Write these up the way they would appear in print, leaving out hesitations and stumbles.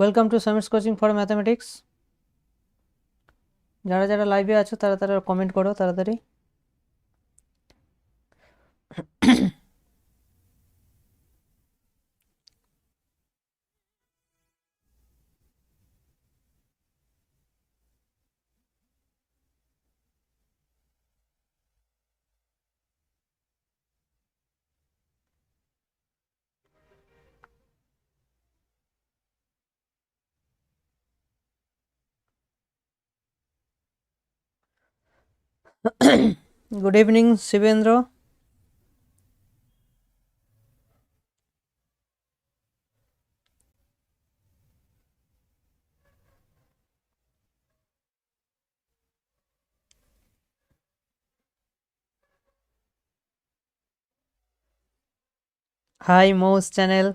Welcome to Samir's coaching for mathematics. যারা যারা লাইভে আছো তারা তারা কমেন্ট করো তাড়াতাড়ি। Good evening Shibendra. হাই মৌস channel.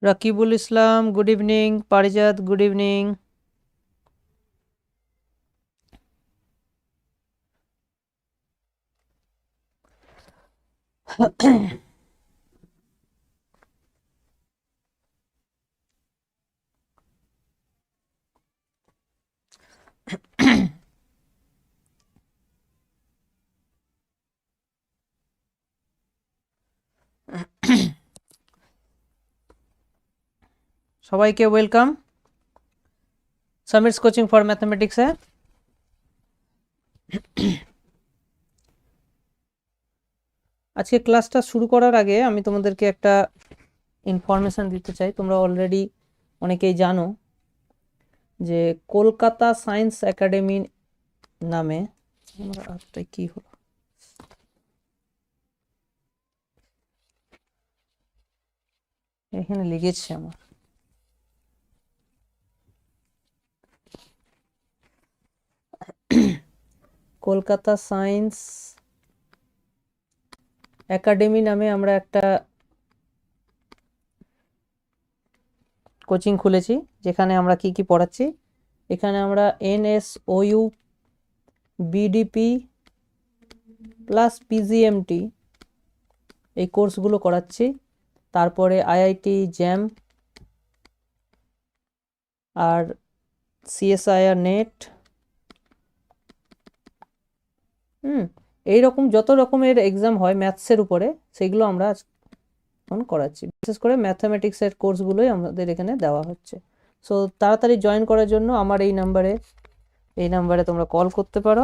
Rakibul Islam good evening. Parijat good evening. সবাইকে ওয়েলকাম সামিরস কোচিং ফর ম্যাথামেটিক্সে। আজকে ক্লাসটা শুরু করার আগে আমি তোমাদেরকে একটা ইনফরমেশন দিতে চাই। তোমরা অলরেডি অনেকেই জানো যে কলকাতা সায়েন্স একাডেমি নামে কি হলো, এখানে লিখেছে আমার কলকাতা সায়েন্স একাডেমি নামে আমরা একটা কোচিং খুলেছি, যেখানে আমরা কি কি পড়াচ্ছি। এখানে আমরা NSOU BDP প্লাস PGMT এই কোর্সগুলো করাচ্ছি। তারপরে IIT জ্যাম আর CSIR নেট, এইরকম যত রকমের এক্সাম হয় ম্যাথসের উপরে সেগুলো আমরা এখন করাচ্ছি। বিশেষ করে ম্যাথামেটিক্সের কোর্সগুলোই আমাদের এখানে দেওয়া হচ্ছে। সো তাড়াতাড়ি জয়েন করার জন্য আমার এই নাম্বারে তোমরা কল করতে পারো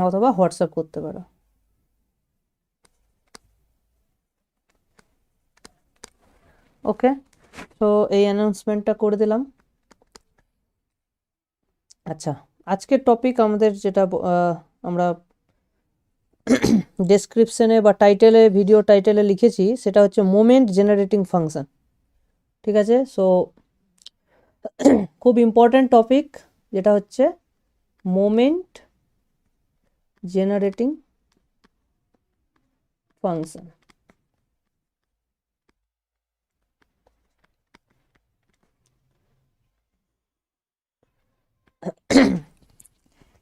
অথবা হোয়াটসঅ্যাপ করতে পারো। ওকে, তো এই অ্যানাউন্সমেন্টটা করে দিলাম। আচ্ছা, আজকের টপিক আমাদের যেটা আমরা ডেসক্রিপশনে বা টাইটেলে, ভিডিও টাইটেলে লিখেছি, সেটা হচ্ছে মোমেন্ট জেনারেটিং ফাংশন। ঠিক আছে, সো খুব ইম্পর্ট্যান্ট টপিক, যেটা হচ্ছে মোমেন্ট জেনারেটিং ফাংশন।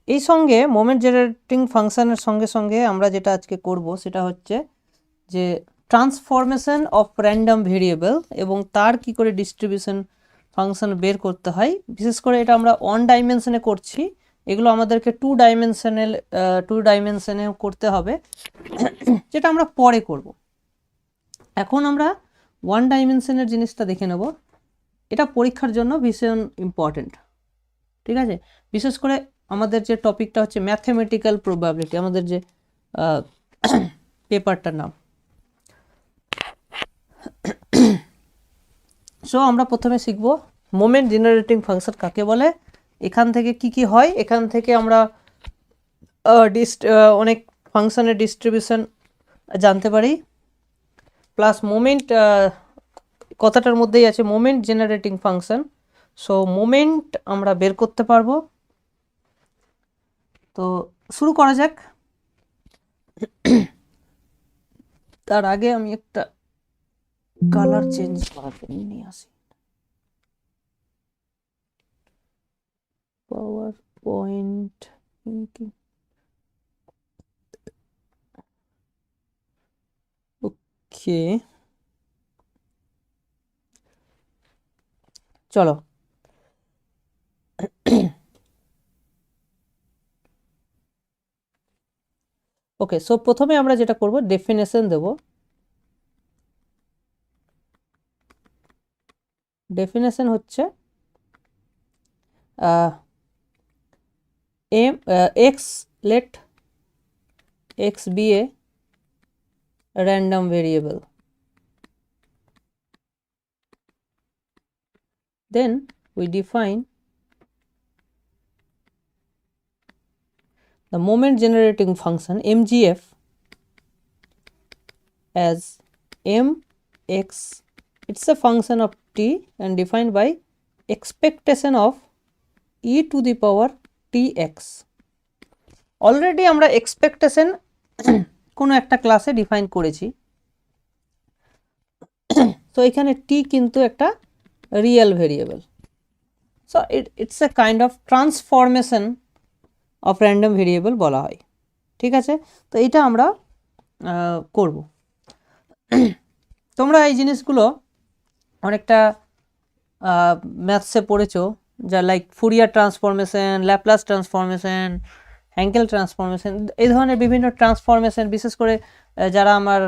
এই সঙ্গে মোমেন্ট জেনারেটিং ফাংশনের সঙ্গে সঙ্গে আমরা যেটা আজকে করব সেটা হচ্ছে যে ট্রান্সফরমেশন অফ র্যান্ডম ভেরিয়েবল এবং তার কি করে ডিস্ট্রিবিউশন ফাংশন বের করতে হয়। বিশেষ করে এটা আমরা ওয়ান ডাইমেনশনে করছি, এগুলো আমাদেরকে টু ডাইমেনশনে করতে হবে, যেটা আমরা পরে করব। এখন আমরা ওয়ান ডাইমেনশনের জিনিসটা দেখে নেব। এটা পরীক্ষার জন্য ভীষণ ইম্পর্টেন্ট। ঠিক আছে, বিশেষ করে আমাদের যে টপিকটা হচ্ছে ম্যাথমেটিক্যাল প্রবাবিলিটি, আমাদের যে পেপারটার নাম। সো আমরা প্রথমে শিখব মোমেন্ট জেনারেটিং ফাংশন কাকে বলে, এখান থেকে কি কি হয়, এখান থেকে আমরা অনেক ফাংশনের ডিস্ট্রিবিউশন জানতে পারি, প্লাস মোমেন্ট কথাটার মধ্যেই আছে moment generating function. So moment আমরা বের করতে পারবো। তো শুরু করা যাক। তার আগে আমি একটা কালার চেঞ্জ করার জন্য নিয়ে আসি। পাওয়ার পয়েন্ট ওকে, চলো। ওকে, সো প্রথমে আমরা যেটা করব ডেফিনেশন দেব। ডেফিনেশন হচ্ছে x, let x be a random variable, then we define the moment generating function MGF as mx, it's a function of t and defined by expectation of e to the power tx. Already আমরা expectation কোনো একটা ক্লাসে define করেছি। তো এখানে টি কিন্তু একটা real variable. So it's a kind of transformation of random variable বলা হয়। ঠিক আছে, তো এটা আমরা করব। তোমরা এই জিনিসগুলো অনেকটা ম্যাথসে পড়েছো, যা like Fourier transformation, Laplace transformation, Henckell transformation, এই ধরনের বিভিন্ন ট্রান্সফরমেশন, বিশেষ করে যারা আমার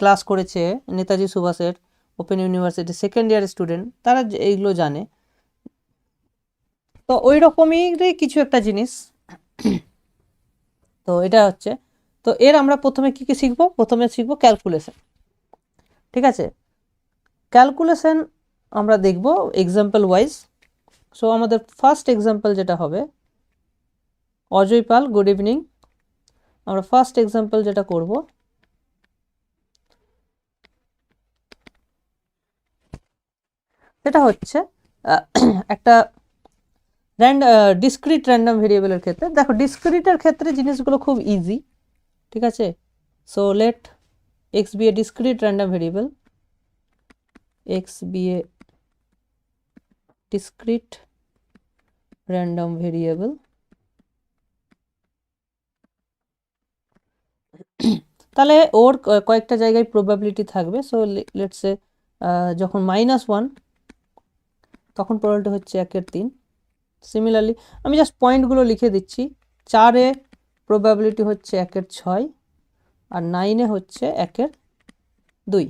ক্লাস করেছে নেতাজি সুভাষের open university second year student, তারা এইগুলো জানে। তো ওই রকমই কিছু একটা জিনিস। তো এটা হচ্ছে, তো এর আমরা প্রথমে কি কি শিখবো, প্রথমে শিখবো ক্যালকুলেশন। ঠিক আছে, ক্যালকুলেশন আমরা দেখব এক্সাম্পল ওয়াইজ। সো আমাদের ফার্স্ট এক্সাম্পল যেটা হবে, অজয় পাল, গুড ইভিনিং। আমরা ফার্স্ট এক্সাম্পল যেটা করব, সেটা হচ্ছে একটা ডিসক্রিট র্যান্ডম ভেরিয়েবলের ক্ষেত্রে। দেখো ডিসক্রিটের ক্ষেত্রে জিনিসগুলো খুব ইজি। ঠিক আছে, so let X be a discrete random variable, X be a discrete random variable. তাহলে ওর কয়েকটা জায়গায় প্রবাবিলিটি থাকবে। সো লেটস সে যখন -1 তখন প্রবাবিলিটি হচ্ছে 1/3। সিমিলারলি আমি জাস্ট পয়েন্টগুলো লিখে দিচ্ছি। 4-এ প্রবাবিলিটি হচ্ছে 1/6, আর 9-এ হচ্ছে 1/2।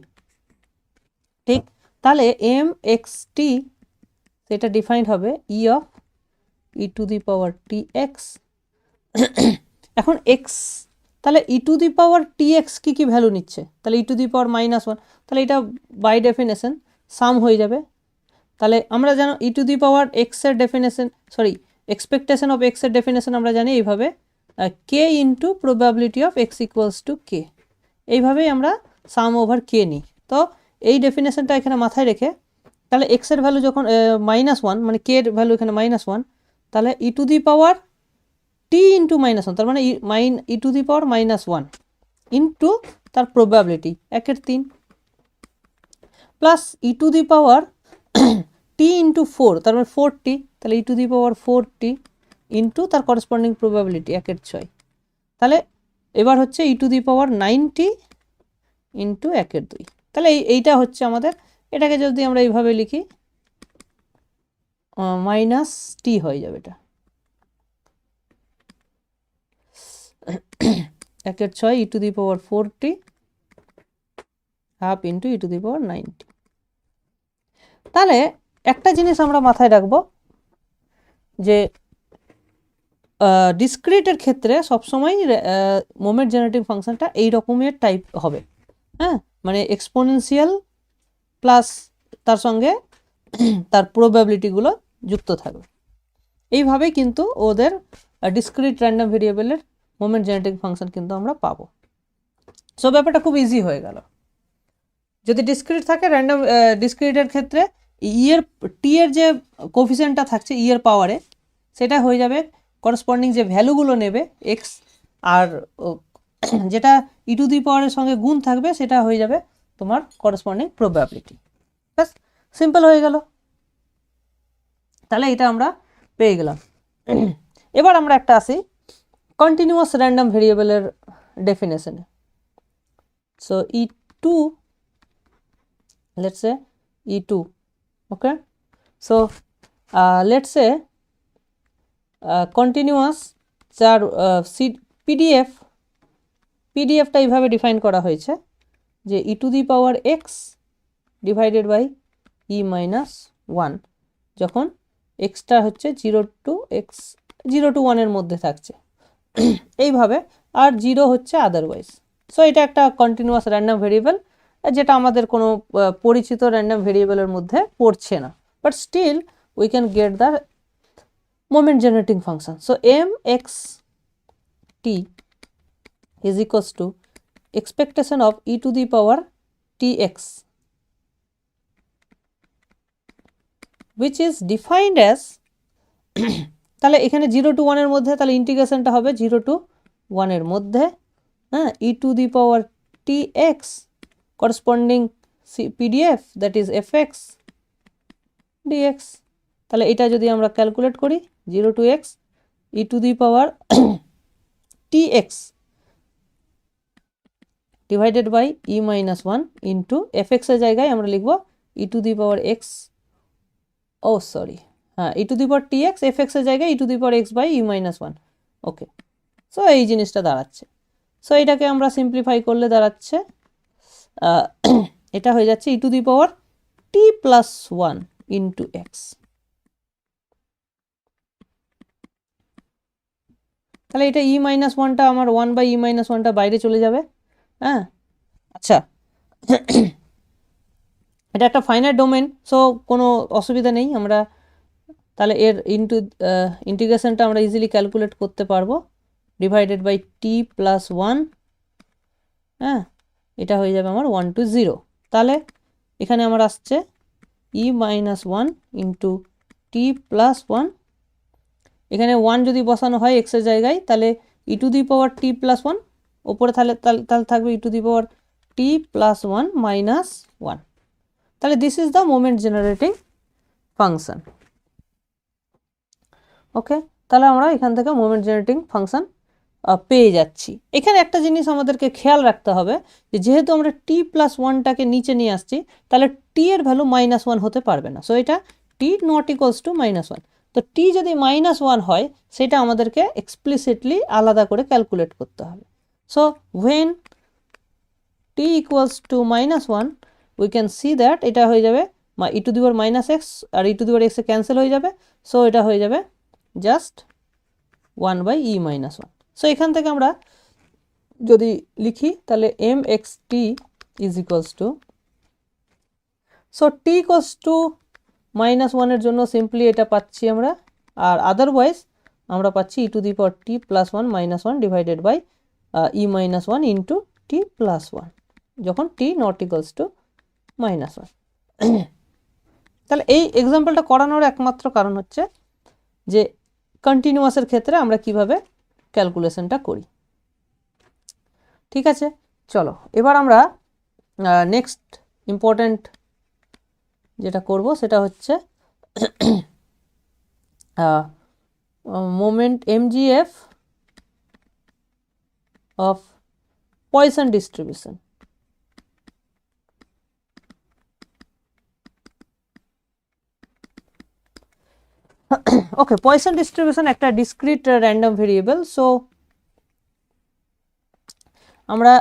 ঠিক, তাহলে এম এক্স টি সেটা ডিফাইন্ড হবে E of e to the power t X. এখন এক্স, তাহলে e to the power t X কী কী ভ্যালু নিচ্ছে, তাহলে ই টু দি পাওয়ার -1, তাহলে এটা বাই ডেফিনেশন সাম হয়ে যাবে। তাহলে আমরা জানো ই টু দি পাওয়ার এক্সের ডেফিনেশন, সরি এক্সপেকটেশন অফ এক্সের ডেফিনেশন আমরা জানি এইভাবে, k into probability of X equals to k, এইভাবেই আমরা সাম ওভার কে নিই। তো এই ডেফিনেশনটা এখানে মাথায় রেখে, তাহলে এক্সের ভ্যালু যখন -1, মানে কে এর ভ্যালু এখানে -1, তাহলে e to the power t into -1, তার মানে e to the power -1 into তার probability 1/3, plus e to the power t into 4, তার মানে 4t, তাহলে e to the power 4t into তার করসপন্ডিং প্রবাবিলিটি 1/6। তাহলে এবার হচ্ছে e to the power 90 into 1/2। তাহলে এইটা হচ্ছে আমাদের, এটাকে যদি আমরা এইভাবে লিখি -t হয়ে যাবে, এটা 1/6 e to the power 4t half into E to the power 90। তাহলে একটা জিনিস আমরা মাথায় রাখবো, যে ডিসক্রিটের ক্ষেত্রে সবসময় মোমেন্ট জেনারেটিং ফাংশনটা এই রকমের টাইপ হবে, হ্যাঁ, মানে এক্সপোনেনশিয়াল প্লাস তার সঙ্গে তার প্রবাবিলিটিগুলো যুক্ত থাকবে। এইভাবেই কিন্তু ওদের ডিসক্রিট র্যান্ডম ভেরিয়েবলের মোমেন্ট জেনারেটিং ফাংশন কিন্তু আমরা পাবো। সো ব্যাপারটা খুব ইজি হয়ে গেল। যদি ডিসক্রিট থাকে র্যান্ডম ডিসক্রিটের ক্ষেত্রে এর টি এর যে কোফিসিয়েন্টটা থাকছে এর পাওয়ারে সেটা হয়ে যাবে করসপন্ডিং যে ভ্যালুগুলো নেবে এক্স, আর যেটা ই টু দি পাওয়ারের সঙ্গে গুণ থাকবে সেটা হয়ে যাবে তোমার করসপন্ডিং প্রবাবিলিটি। ব্যাস, সিম্পল হয়ে গেল। তাহলে এটা আমরা পেয়ে গেলাম। এবার আমরা একটা আসি কন্টিনিউয়াস র্যান্ডম ভেরিয়েবলের ডেফিনেশনে। So E2, let's say E2, okay, so let's say continuous যার পিডিএফটা এইভাবে ডিফাইন করা হয়েছে যে e to the power X divided by E minus one, যখন এক্সটা হচ্ছে 0 to 1 মধ্যে থাকছে এইভাবে, আর 0 হচ্ছে আদারওয়াইজ। সো এটা একটা কন্টিনিউয়াস র্যান্ডম ভেরিয়েবল যেটা আমাদের কোনো পরিচিত র্যান্ডম ভেরিয়েবলের মধ্যে পড়ছে না, but still we can get the moment generating function. So M X T is equals to expectation of e to the power tx, which is defined as তাহলে এখানে 0 to 1 মধ্যে, তাহলে ইন্টিগ্রেশনটা হবে 0 to 1 মধ্যে, হ্যাঁ, e to the power tx corresponding pdf that is fx dx। তাহলে এটা যদি আমরা ক্যালকুলেট করি 0 to x e to the power tx divided by E minus one into f এক্সের জায়গায় আমরা লিখব e to the power X, ও সরি, হ্যাঁ, e to the power t X, f এক্সের জায়গায় e to the power X by E minus one. Okay, so এই জিনিসটা দাঁড়াচ্ছে। সো এটাকে আমরা সিম্পলিফাই করলে দাঁড়াচ্ছে এটা হয়ে যাচ্ছে e to the power T plus one into X. তাহলে এটা ই মাইনাস ওয়ানটা আমার 1 বাই ই মাইনাস ওয়ানটা বাইরে চলে যাবে, হ্যাঁ। আচ্ছা, এটা একটা ফাইনাইট ডোমেন, সো কোনো অসুবিধা নেই, আমরা তাহলে এর ইন্টিগ্রেশনটা আমরা ইজিলি ক্যালকুলেট করতে পারবো, divided by T plus one, হ্যাঁ, এটা হয়ে যাবে আমার 1 to 0। তাহলে এখানে আমার আসছে e minus one into t plus one, এখানে 1 যদি বসানো হয় এক্সের জায়গায় তাহলে e to the power T plus one, ওপরে তাহলে থাকবে e to the power T plus one minus one. তাহলে this is the moment generating function. Okay, তাহলে আমরা এখান থেকে মোমেন্ট জেনারেটিং ফাংশন পেয়ে যাচ্ছি। এখানে একটা জিনিস আমাদেরকে খেয়াল রাখতে হবে যে যেহেতু আমরা টি প্লাস ওয়ানটাকে নিচে নিয়ে আসছি তাহলে টি এর ভ্যালু মাইনাস ওয়ান হতে পারবে না। সো এটা t not equals to minus one. তো টি যদি মাইনাস ওয়ান হয় সেটা আমাদেরকে এক্সপ্লিসিটলি আলাদা করে ক্যালকুলেট করতে হবে। So when t equals to minus 1 we can see that এটা হয়ে যাবে e to the power minus x আর e to the power x cancel হয়ে যাবে, সো এটা হয়ে যাবে just 1 by E minus one. So এখান থেকে আমরা যদি লিখি তাহলে M X T is equals to, so T equals to minus ওয়ানের জন্য সিম্পলি এটা পাচ্ছি আমরা, আর আদারওয়াইজ আমরা পাচ্ছি e to the power T plus one minus one divided by E minus one into t plus one যখন t not equals to minus one. তাহলে এই এক্সাম্পলটা করানোর একমাত্র কারণ হচ্ছে যে কন্টিনিউয়াসের ক্ষেত্রে আমরা কিভাবে ক্যালকুলেশনটা করি। ঠিক আছে, চলো এবার আমরা নেক্সট ইম্পর্ট্যান্ট যেটা করব সেটা হচ্ছে moment MGF of Poisson distribution. Okay, Poisson distribution একটা discrete random variable, so আমরা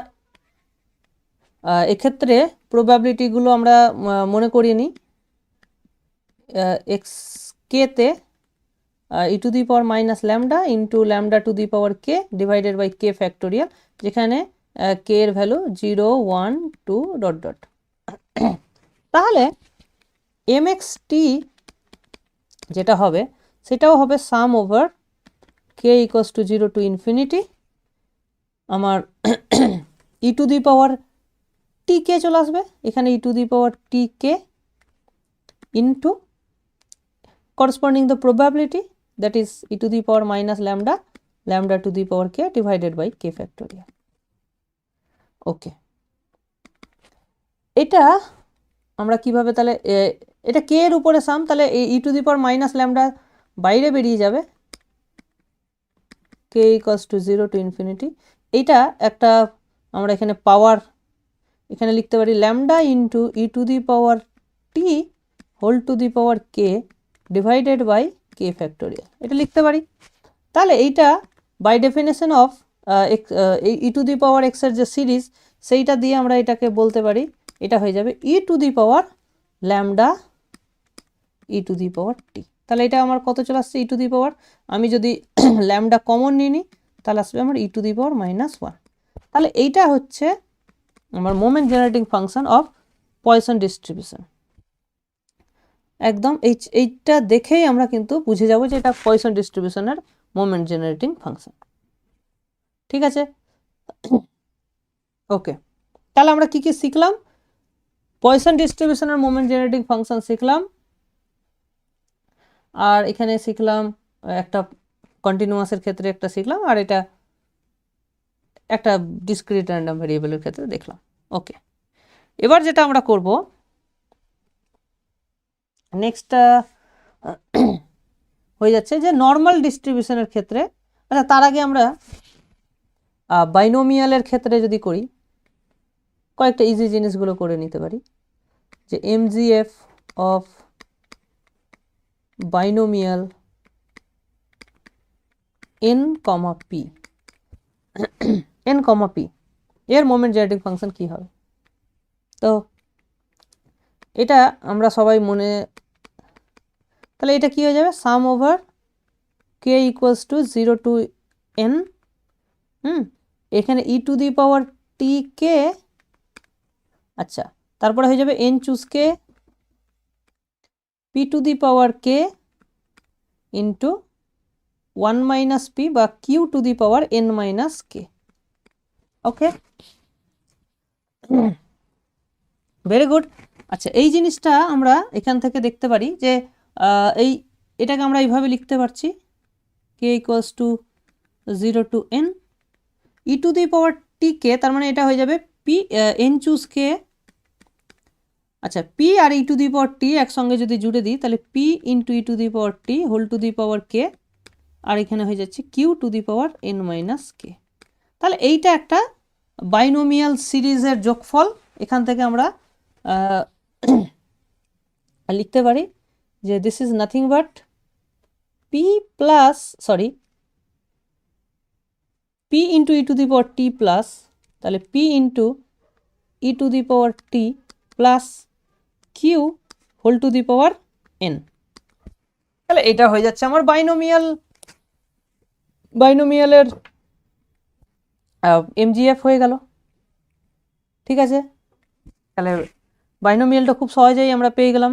এক্ষেত্রে প্রবাবিলিটি গুলো আমরা মনে করিয়ে নিই। এক্স কে তে e to the power minus lambda into lambda to the power k divided by k factorial, যেখানে কে এর ভ্যালু 0 1 2 ডট ডট। তাহলে mxt যেটা হবে সেটাও হবে sum over k equals to 0 to infinity আমার e to the power t কে চলে আসবে এখানে, e to the power t k into corresponding the probability, that is e to the power minus lambda lambda to the power k divided by k factorial. ওকে, এটা আমরা কিভাবে তাহলে এটা k এর উপরে সাম, তাহলে e to the power minus lambda বাইরে বেরিয়ে যাবে, k equals to 0 to infinity. এইটা একটা আমরা এখানে পাওয়ার এখানে লিখতে পারি lambda into E to the power t whole to the power k divided by k factorial, এটা লিখতে পারি। তাহলে এইটা বাই definition of e to the power X এর যে সিরিজ সেইটা দিয়ে আমরা এটাকে বলতে পারি, এটা হয়ে যাবে e to the power lambda e to the power t. তাহলে এটা আমার কত চলে আসছে ই টু দি পাওয়ার, আমি যদি ল্যামডা কমন নিই তাহলে আসবে আমার e to the power minus 1। তাহলে এইটা হচ্ছে আমার moment generating function of poison distribution. একদম এইটা দেখেই আমরা কিন্তু বুঝে যাব যে এটা পয়সন ডিস্ট্রিবিউশনের মোমেন্ট জেনারেটিং ফাংশন। ঠিক আছে, ওকে। তাহলে আমরা কি কি শিখলাম? পয়সন ডিস্ট্রিবিউশনের মোমেন্ট জেনারেটিং ফাংশন শিখলাম, আর এখানে শিখলাম একটা কন্টিনিউয়াসের ক্ষেত্রে একটা শিখলাম, আর এটা একটা ডিসক্রিট র্যান্ডম ভেরিয়েবলের ক্ষেত্রে দেখলাম। ওকে, এবার যেটা আমরা করব নেক্সটটা হয়ে যাচ্ছে যে নর্মাল ডিস্ট্রিবিউশনের ক্ষেত্রে, আচ্ছা তার আগে আমরা বাইনোমিয়ালের ক্ষেত্রে যদি করি কয়েকটা ইজি জিনিসগুলো করে নিতে পারি, যে MGF of binomial n, p n, p এর মোমেন্ট জেনারেটিং ফাংশন কি হবে। তো এটা আমরা সবাই মনে, তাহলে এটা কি হয়ে যাবে sum over k equals to 0 to n, এখানে e to the power t কে, আচ্ছা তারপরে হয়ে যাবে n choose K p two the power K into 1 minus P বা q two the power n minus K. Okay, very good. আচ্ছা এই জিনিসটা আমরা এখান থেকে দেখতে পারি যে এটাকে আমরা এইভাবে লিখতে পারছি k equals to 0 to n e to the power t k, তার মানে এটা হয়ে যাবে পি n চুজ কে, আচ্ছা P R E to the power টি একসঙ্গে যদি জুড়ে দিই তাহলে p into E to the power t whole to the power k, আর এখানে হয়ে যাচ্ছে q to the power n minus k. তাহলে এইটা একটা বাইনোমিয়াল সিরিজের যোগফল। এখান থেকে আমরা লিখতে পারি যে this is nothing but p plus p into E to the power T plus, তাহলে p into E to the power T plus Q whole to the power n। তাহলে এটা হয়ে যাচ্ছে আমার বাইনোমিয়ালের MGF হয়ে গেল। ঠিক আছে, তাহলে বাইনোমিয়ালটা খুব সহজেই আমরা পেয়ে গেলাম।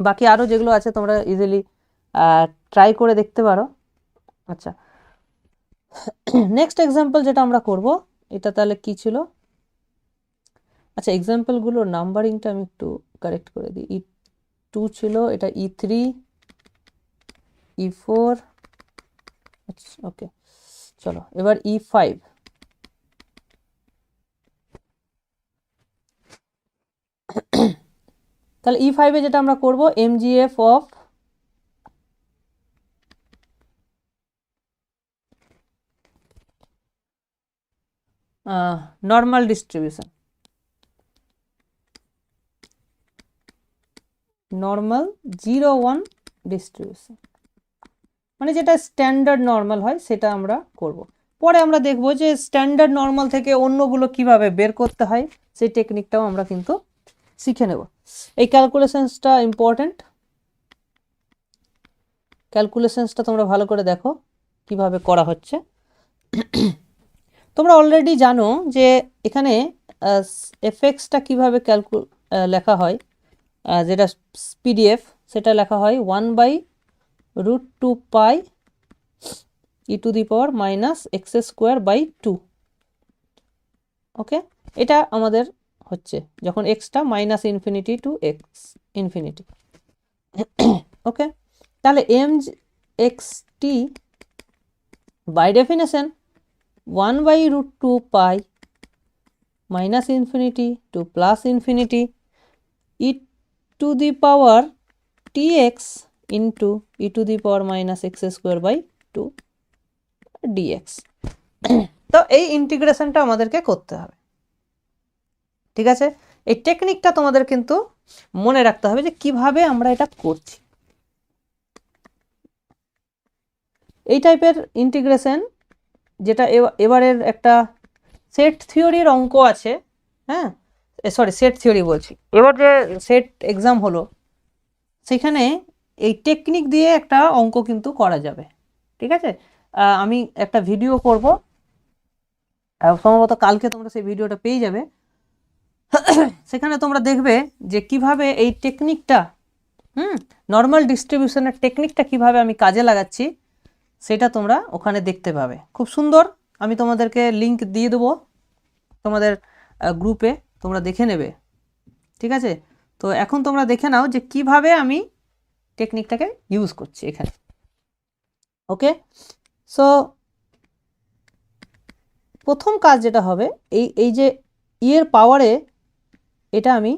বাকি আরও যেগুলো আছে তোমরা ইজিলি ট্রাই করে দেখতে পারো। আচ্ছা নেক্সট এক্সাম্পল যেটা আমরা করব এটা তাহলে কি ছিল, আচ্ছা এক্সাম্পলগুলোর নাম্বারিংটা আমি একটু কারেক্ট করে দিই। E2 ছিল, এটা E3, E4, আচ্ছা ওকে চলো এবার E5। তাহলে E5 এ যেটা আমরা করব MGF of normal distribution, normal 0 1 distribution, মানে যেটা স্ট্যান্ডার্ড নর্মাল হয় সেটা আমরা করব। পরে আমরা দেখব যে স্ট্যান্ডার্ড নর্মাল থেকে অন্যগুলো কিভাবে বের করতে হয়, সেই টেকনিকটাও আমরা কিন্তু শিখে নেব। এই ক্যালকুলেশনসটা ইম্পর্টেন্ট। ক্যালকুলেশনসটা তোমরা ভালো করে দেখো কিভাবে করা হচ্ছে। তোমরা অলরেডি জানো যে এখানে এফএক্সটা কীভাবে লেখা হয়, যেটা পিডিএফ সেটা লেখা হয় 1/√2π e⁻⁻x²/2। ওকে, এটা আমাদের হচ্ছে যখন এক্সটা -∞ টু x ইনফিনিটি। ওকে, তাহলে mxt by definition 1/√2π -∞ to +∞ e⁻tx into e⁻⁻x²/2 dx। তো এই ইন্টিগ্রেশনটা আমাদেরকে করতে হবে, ঠিক আছে। এই টেকনিকটা তোমাদের কিন্তু মনে রাখতে হবে যে কিভাবে আমরা এটা করছি। এই টাইপের ইন্টিগ্রেশন যেটা এবারের একটা সেট থিওরির অঙ্ক আছে, হ্যাঁ সরি সেট থিওরি বলছি, এবার যে সেট এক্সাম হলো সেখানে এই টেকনিক দিয়ে একটা অঙ্ক কিন্তু করা যাবে, ঠিক আছে। আমি একটা ভিডিও করব, সম্ভবত কালকে তোমরা সেই ভিডিওটা পেয়ে যাবে। সেখানে তোমরা দেখবে যে কিভাবে এই টেকনিকটা নর্মাল ডিস্ট্রিবিউশনের টেকনিকটা কিভাবে আমি কাজে লাগাচ্ছি সেটা তোমরা ওখানে দেখতে পাবে। খুব সুন্দর, আমি তোমাদেরকে লিংক দিয়ে দেবো তোমাদের গ্রুপে, তোমরা দেখে নেবে, ঠিক আছে। তো এখন তোমরা দেখে নাও যে কিভাবে আমি টেকনিকটাকে ইউজ করছি এখানে। ওকে, সো প্রথম কাজ যেটা হবে এই যে এর পাওয়ারে এটা আমি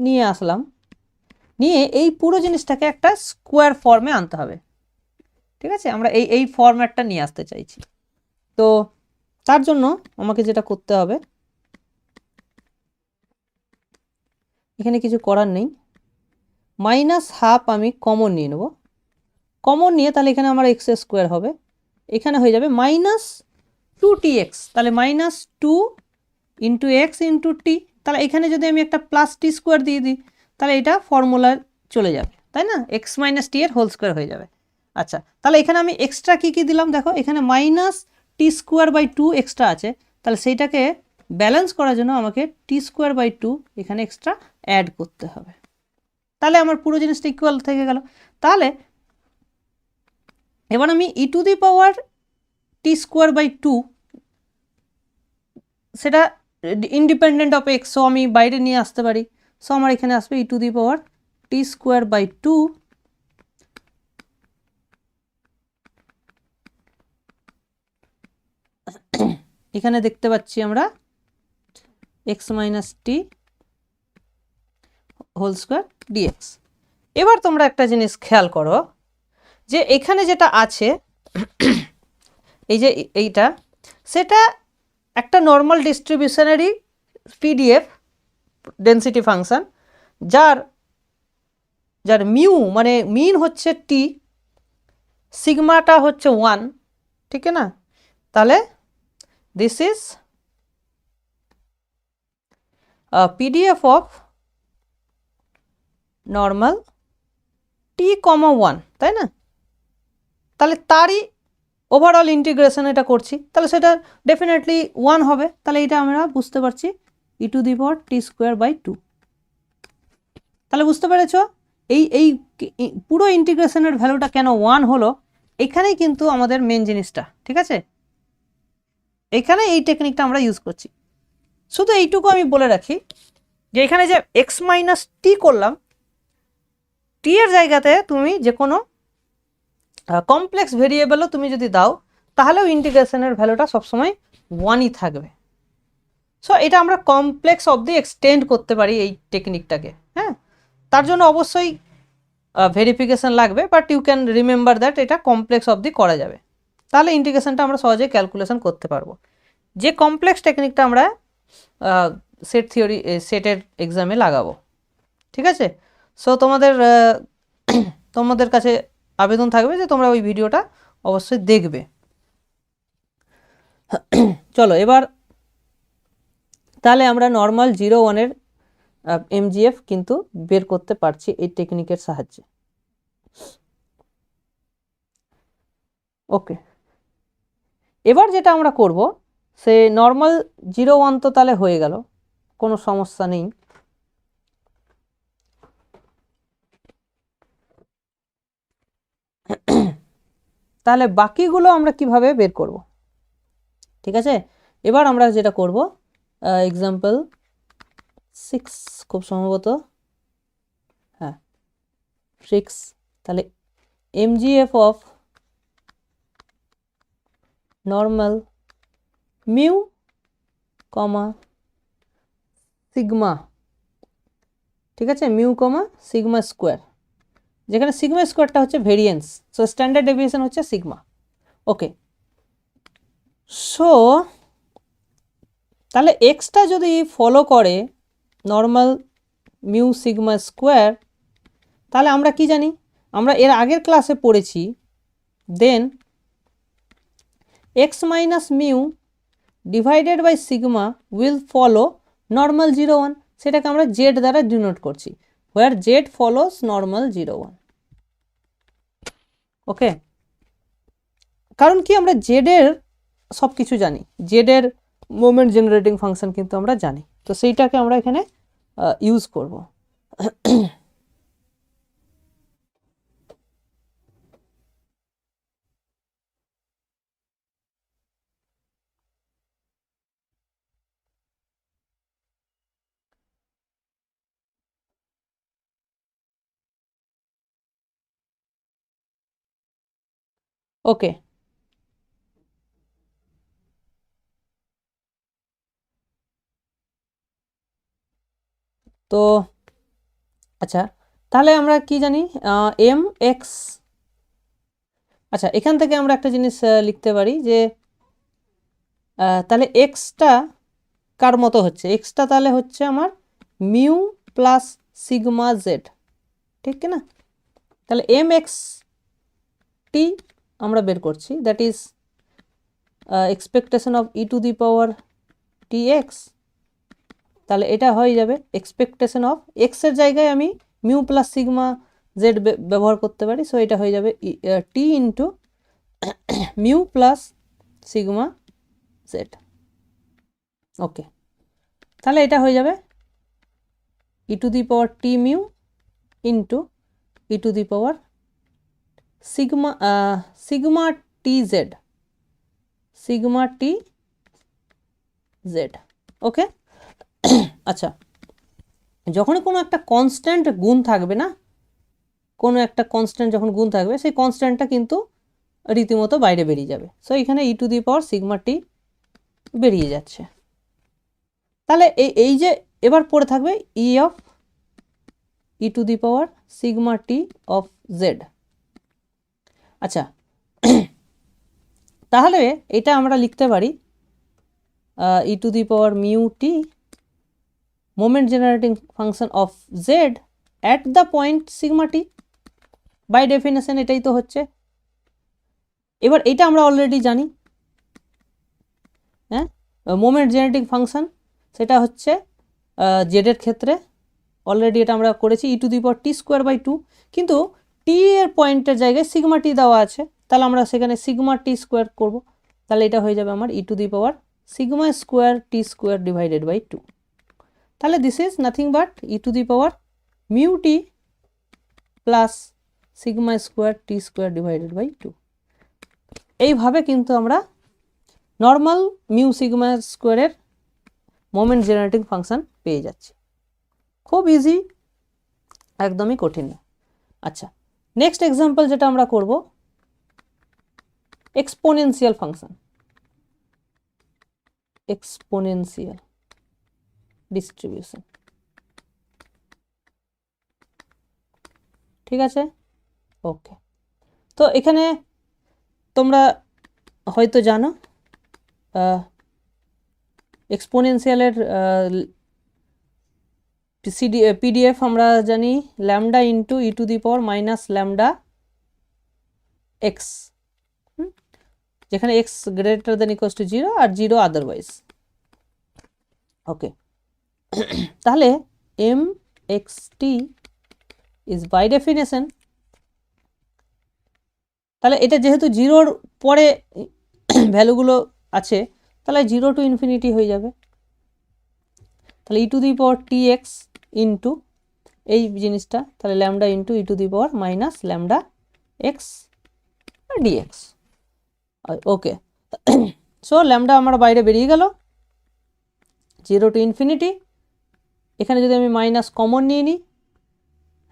নিয়ে আসলাম, নিয়ে এই পুরো জিনিসটাকে একটা স্কোয়ার ফর্মে আনতে হবে, ঠিক আছে। আমরা এই ফরম্যাটটা নিয়ে আসতে চাইছি। তো তার জন্য আমাকে যেটা করতে হবে, এখানে কিছু করার নেই, -½ আমি কমন নিয়ে নেব। কমন নিয়ে তাহলে এখানে আমার x² হবে, এখানে হয়ে যাবে -2tx, তাহলে -2 × x × t। তাহলে এখানে যদি আমি একটা +t² দিয়ে দিই তাহলে এটা ফর্মুলা চলে যাবে, তাই না, x - t এর হোল স্কোয়ার হয়ে যাবে। আচ্ছা, তাহলে এখানে আমি এক্সট্রা কী কী দিলাম দেখো, এখানে -t²/2 এক্সট্রা আছে, তাহলে সেইটাকে ব্যালেন্স করার জন্য আমাকে t²/2 এখানে এক্সট্রা অ্যাড করতে হবে, তাহলে আমার পুরো জিনিসটা ইকুয়াল থেকে গেল। তাহলে এবার আমি e⁻t²/2 সেটা ইন্ডিপেন্ডেন্ট অফ এক্স, সো আমি বাইরে নিয়ে আসতে পারি। সো আমার এখানে আসবে e⁻t²/2 এখানে দেখতে পাচ্ছি আমরা x - t whole square dx। এবার তোমরা একটা জিনিস খেয়াল করো যে এখানে যেটা আছে এই যে এইটা, সেটা একটা নর্মাল ডিস্ট্রিবিউশনারি পিডিএফ ডেন্সিটি ফাংশন, যার মিউ মানে মিন হচ্ছে টি, সিগমাটা হচ্ছে 1, ঠিক না। তাহলে this is PDF of normal t,1, তাই না। তাহলে তারই ওভারঅল ইন্টিগ্রেশন এটা করছি, তাহলে সেটা ডেফিনেটলি 1 হবে। তাহলে এটা আমরা বুঝতে পারছি e⁻t²/2। তাহলে বুঝতে পেরেছ এই পুরো ইন্টিগ্রেশনের ভ্যালুটা কেন 1 হলো, এখানেই কিন্তু আমাদের মেন জিনিসটা, ঠিক আছে। এখানে এই টেকনিকটা আমরা ইউজ করছি। শুধু এইটুকু আমি বলে রাখি যে এখানে যে x - t করলাম, t এর জায়গাতে তুমি যে কোনো কমপ্লেক্স ভেরিয়েবলও তুমি যদি দাও তাহলেও ইন্টিগ্রেশনের ভ্যালুটা সবসময় 1ই থাকবে। সো এটা আমরা কমপ্লেক্স অবধি এক্সটেন্ড করতে পারি এই টেকনিকটাকে, হ্যাঁ। তার জন্য অবশ্যই ভেরিফিকেশন লাগবে, but you can remember that এটা কমপ্লেক্স অবধি করা যাবে, তাহলে ইন্টিগ্রেশনটা আমরা সহজে ক্যালকুলেশন করতে পারবো। যে কমপ্লেক্স টেকনিকটা আমরা সেট থিওরি সেটের এক্সামে লাগাবো, ঠিক আছে। সো তোমাদের কাছে আবেদন থাকবে যে তোমরা ওই ভিডিওটা অবশ্যই দেখবে। চলো এবার তাহলে আমরা নর্মাল 0, 1 এর এমজিএফ কিন্তু বের করতে পারছি এই টেকনিকের সাহায্যে। ওকে, এবার যেটা আমরা করব সে নর্মাল 0 1 তো তাহলে হয়ে গেল, কোনো সমস্যা নেই। তাহলে বাকিগুলো আমরা কিভাবে বের করব? ঠিক আছে, এবার আমরা যেটা করব, এক্সাম্পল 6 খুব সম্ভবত, হ্যাঁ 6, তাহলে MGF of normal mu comma sigma, ঠিক আছে, মিউ কমা সিগমা স্কোয়ার, যেখানে সিগমা স্কোয়ারটা হচ্ছে ভেরিয়েন্স, সো স্ট্যান্ডার্ড ডেভিয়েশন হচ্ছে সিগমা। ওকে, সো তাহলে এক্সটা যদি ফলো করে নর্মাল মিউ সিগমা স্কোয়ার, তাহলে আমরা কি জানি, আমরা এর আগের ক্লাসে পড়েছি, then X minus mu divided by sigma will follow normal 0 1, সেটাকে আমরা জেড দ্বারা ডিনোট করছি, হোয়ার জেড ফলোস নর্মাল 0 1। ওকে, কারণ কি আমরা জেডের সব কিছু জানি, জেডের মোমেন্ট জেনারেটিং ফাংশন কিন্তু আমরা জানি, তো সেইটাকে আমরা এখানে ইউজ করব। ওকে, তো আচ্ছা, তাহলে আমরা কি জানি, এম এক্স, আচ্ছা এখান থেকে আমরা একটা জিনিস লিখতে পারি যে তাহলে এক্সটা কার মতো হচ্ছে, এক্সটা তাহলে হচ্ছে আমার মিউ প্লাস সিগমা জেড, ঠিক কি না? তাহলে এম এক্স টি আমরা বের করছি, that is expectation of e to the power t x, তাহলে এটা হয়ে যাবে এক্সপেকটেশন অফ এক্সের জায়গায় আমি মিউ প্লাস সিগমা জেড ব্যবহার করতে পারি, সো এটা হয়ে যাবে t into mu plus sigma Z. Okay, তাহলে এটা হয়ে যাবে e to the power t mu into E to the power sigma sigma t Z, sigma t Z. Okay, আচ্ছা যখনই কোনো একটা কনস্ট্যান্ট গুণ থাকবে না, কোনো একটা কনস্ট্যান্ট যখন গুণ থাকবে, সেই কনস্ট্যান্টটা কিন্তু রীতিমতো বাইরে বেরিয়ে যাবে, সো এখানে e to the power sigma টি বেরিয়ে যাচ্ছে। তাহলে এই যে এবার পড়ে থাকবে E of e to the power sigma t of Z. আচ্ছা তাহলে এটা আমরা লিখতে পারি e to the power mu t moment generating function of Z at the point sigma t, by definition এটাই তো হচ্ছে। এবার এটা আমরা অলরেডি জানি, হ্যাঁ মোমেন্ট জেনারেটিং ফাংশন সেটা হচ্ছে জেডের ক্ষেত্রে অলরেডি এটা আমরা করেছি e to the power t square by 2, কিন্তু টি এর পয়েন্টের জায়গায় সিগমা টি দেওয়া আছে, তাহলে আমরা সেখানে সিগমা টি স্কোয়ার করব, তাহলে এটা হয়ে যাবে আমার e to the power sigma square t square divided by 2, তাহলে this is nothing but e to the power mu t plus sigma square t square divided by 2। এইভাবে কিন্তু আমরা নর্মাল মিউ সিগমা স্কোয়ারের মোমেন্ট জেনারেটিং ফাংশন পেয়ে যাচ্ছি, খুব easy, একদমই কঠিন না। আচ্ছা নেক্সট এক্সাম্পল যেটা আমরা করব, এক্সপোনেনশিয়াল ফাংশন, এক্সপোনেনশিয়াল ডিস্ট্রিবিউশন, ঠিক আছে। ওকে, তো এখানে তোমরা হয়তো জানো এক্সপোনেনশিয়ালের পিডিএফ আমরা জানি lambda into E to the power minus lambda X, যেখানে X greater than equals to 0 আর 0 আদারওয়াইজ। ওকে, তাহলে mxt is by definition, তাহলে এটা যেহেতু জিরোর পরে ভ্যালুগুলো আছে তাহলে 0 to infinity হয়ে যাবে। তাহলে e to the power tx into এই জিনিসটা, তাহলে lambda into e to the power minus lambda x dx। Okay, so lambda আমার বাইরে বেরিয়ে গেল 0 to infinity। এখানে যদি আমি মাইনাস কমন নিয়ে নিই,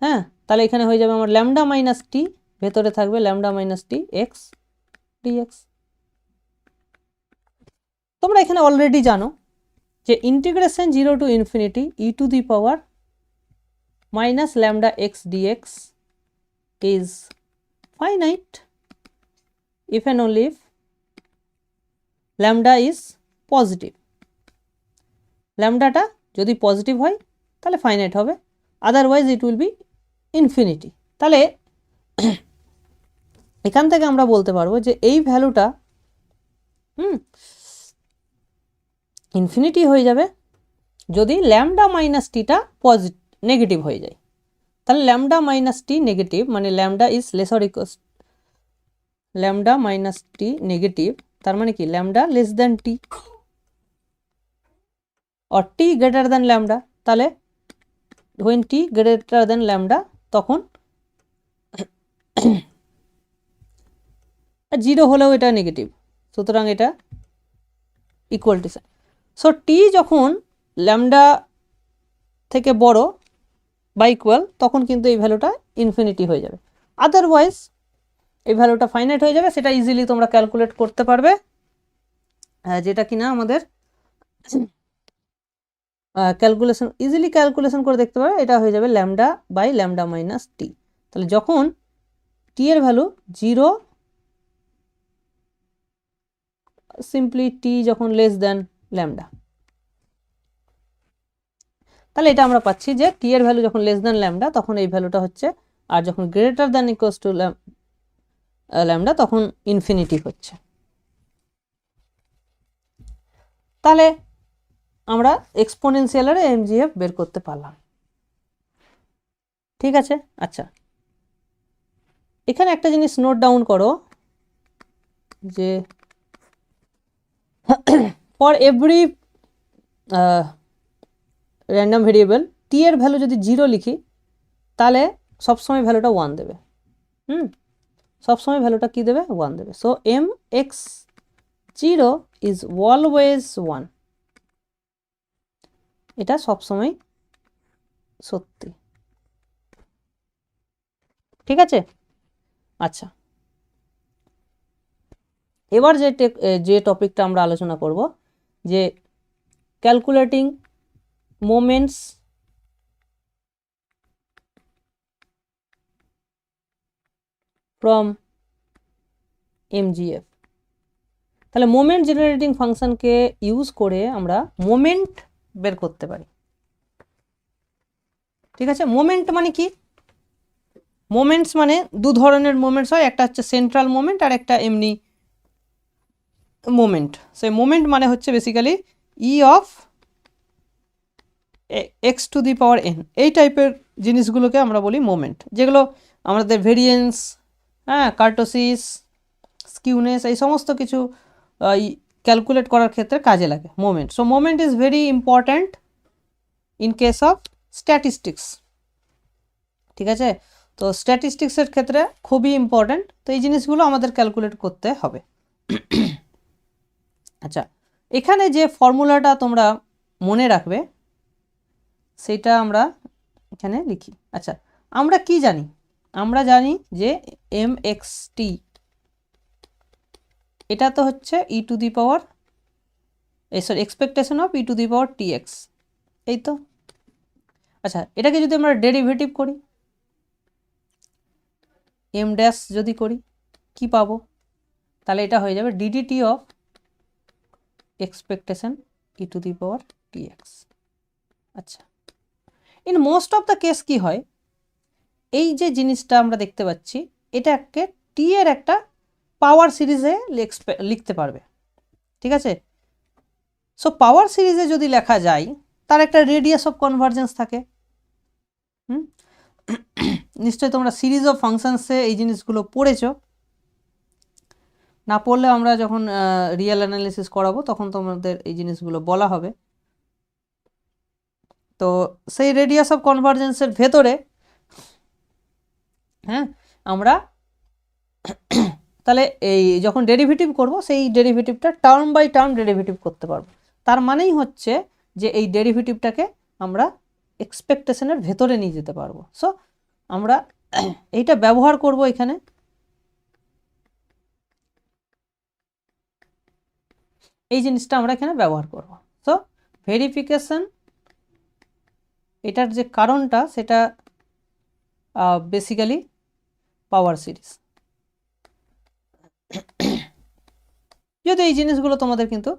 হ্যাঁ, তাহলে এখানে হয়ে যাবে আমার ল্যামডা মাইনাস টি, ভেতরে থাকবে lambda minus T X dx. তোমরা এখানে অলরেডি জানো যে integration 0 to infinity e to the power minus lambda x dx is finite if and only if lambda is positive। ল্যামডাটা যদি পজিটিভ হয় তাহলে ফাইনাইট হবে, otherwise it will be infinity. তাহলে এখান থেকে আমরা বলতে পারবো যে এই ভ্যালুটা ইনফিনিটি হয়ে যাবে যদি ল্যামডা মাইনাস টিটা নেগেটিভ হয়ে যায়। তাহলে ল্যামডা মাইনাস টি নেগেটিভ মানে lambda is lesser equals lambda minus T negative, তার মানে কি lambda less than T or t greater than lambda। তাহলে when t greater than lambda তখন 0 হলেও এটা নেগেটিভ, সুতরাং এটা ইকুয়াল টু। সো টি যখন ল্যামডা থেকে বড় বা ইকুয়াল তখন কিন্তু এই ভ্যালুটা ইনফিনিটি হয়ে যাবে, আদারওয়াইজ এই ভ্যালুটা ফাইনাইট হয়ে যাবে। সেটা ইজিলি তোমরা ক্যালকুলেট করতে পারবে, যেটা কিনা আমাদের ক্যালকুলেশন ইজিলি ক্যালকুলেশন করে দেখতে পাবে। এটা হয়ে যাবে ল্যামডা বাই ল্যামডা মাইনাস টি। তাহলে যখন টি এর ভ্যালু 0, সিম্পলি টি যখন লেস দ্যান ল্যামডা, তাহলে এটা আমরা পাচ্ছি যে টি এর ভ্যালু যখন লেস দ্যান ল্যামডা তখন এই ভ্যালুটা হচ্ছে, আর যখন greater than equals to lambda তখন ইনফিনিটি হচ্ছে। তাহলে আমরা এক্সপোনেনশিয়ালের এমজিএফ বের করতে পারলাম, ঠিক আছে। আচ্ছা, এখানে একটা জিনিস নোট ডাউন করো যে ফর এভরি র্যান্ডম ভেরিয়েবল টি এর ভ্যালু যদি 0 লিখি তাহলে সবসময় ভ্যালুটা 1 দেবে। সবসময় ভ্যালুটা কি দেবে? 1 দেবে। So M X 0 is always 1, এটা সবসময় সত্যি, ঠিক আছে। আচ্ছা, এবার যে টপিকটা আমরা আলোচনা করব যে ক্যালকুলেটিং মোমেন্টস ফ্রম MGF। তাহলে মোমেন্ট জেনারেটিং ফাংশনকে ইউজ করে আমরা মোমেন্ট বের করতে পারি, ঠিক আছে। মোমেন্ট মানে কি? মোমেন্টস মানে দু ধরনের মোমেন্টস হয়, একটা হচ্ছে সেন্ট্রাল মোমেন্ট আর একটা এমনি মোমেন্ট। সেই মোমেন্ট মানে হচ্ছে basically E of X to the power N, এই টাইপের জিনিসগুলোকে আমরা বলি মোমেন্ট, যেগুলো আমাদের ভেরিয়েন্স, হ্যাঁ, কার্টোসিস, স্কিউনেস, এই সমস্ত কিছু ক্যালকুলেট করার ক্ষেত্রে কাজে লাগে moment. So moment is very important in case of statistics, ঠিক আছে। তো স্ট্যাটিস্টিক্সের ক্ষেত্রে খুবই ইম্পর্ট্যান্ট, তো এই জিনিসগুলো আমাদের ক্যালকুলেট করতে হবে। আচ্ছা, এখানে যে ফর্মুলাটা তোমরা মনে রাখবে সেটা আমরা এখানে লিখি। আচ্ছা, আমরা কি জানি? আমরা জানি যে এম এক্স টি এটা তো হচ্ছে e to the power sorry expectation of e to the power t X, এই তো। আচ্ছা, এটাকে যদি আমরা ডেরিভেটিভ করি, এম ড্যাশ যদি করি কি পাবো? তাহলে এটা হয়ে যাবে d d t of expectation e to the power t X. আচ্ছা, in most of the case কি হয়, এই যে জিনিসটা আমরা দেখতে পাচ্ছি এটাকে টি এর একটা পাওয়ার সিরিজে লিখতে পারবে, ঠিক আছে। সো পাওয়ার সিরিজে যদি লেখা যায় তার একটা রেডিয়াস অফ কনভারজেন্স থাকে, নিশ্চয়ই তোমরা সিরিজ অফ ফাংশনসে এই জিনিসগুলো পড়েছো, না পড়লে আমরা যখন রিয়েল অ্যানালিসিস করাবো তখন তোমাদের এই জিনিসগুলো বলা হবে। তো সেই রেডিয়াস অফ কনভারজেন্সের ভেতরে হ্যাঁ আমরা তাহলে এই যখন ডেরিভেটিভ করব সেই ডেরিভেটিভটা টার্ম বাই টার্ম ডেরিভেটিভ করতে পারবো। তার মানেই হচ্ছে যে এই ডেরিভেটিভটাকে আমরা এক্সপেকটেশনের ভেতরে নিয়ে যেতে পারবো। সো আমরা এইটা ব্যবহার করব এখানে, এই জিনিসটা আমরা এখানে ব্যবহার করব। সো ভেরিফিকেশন এটার যে কারণটা সেটা বেসিক্যালি পাওয়ার সিরিজ। যদি এই জিনিসগুলো তোমাদের কিন্তু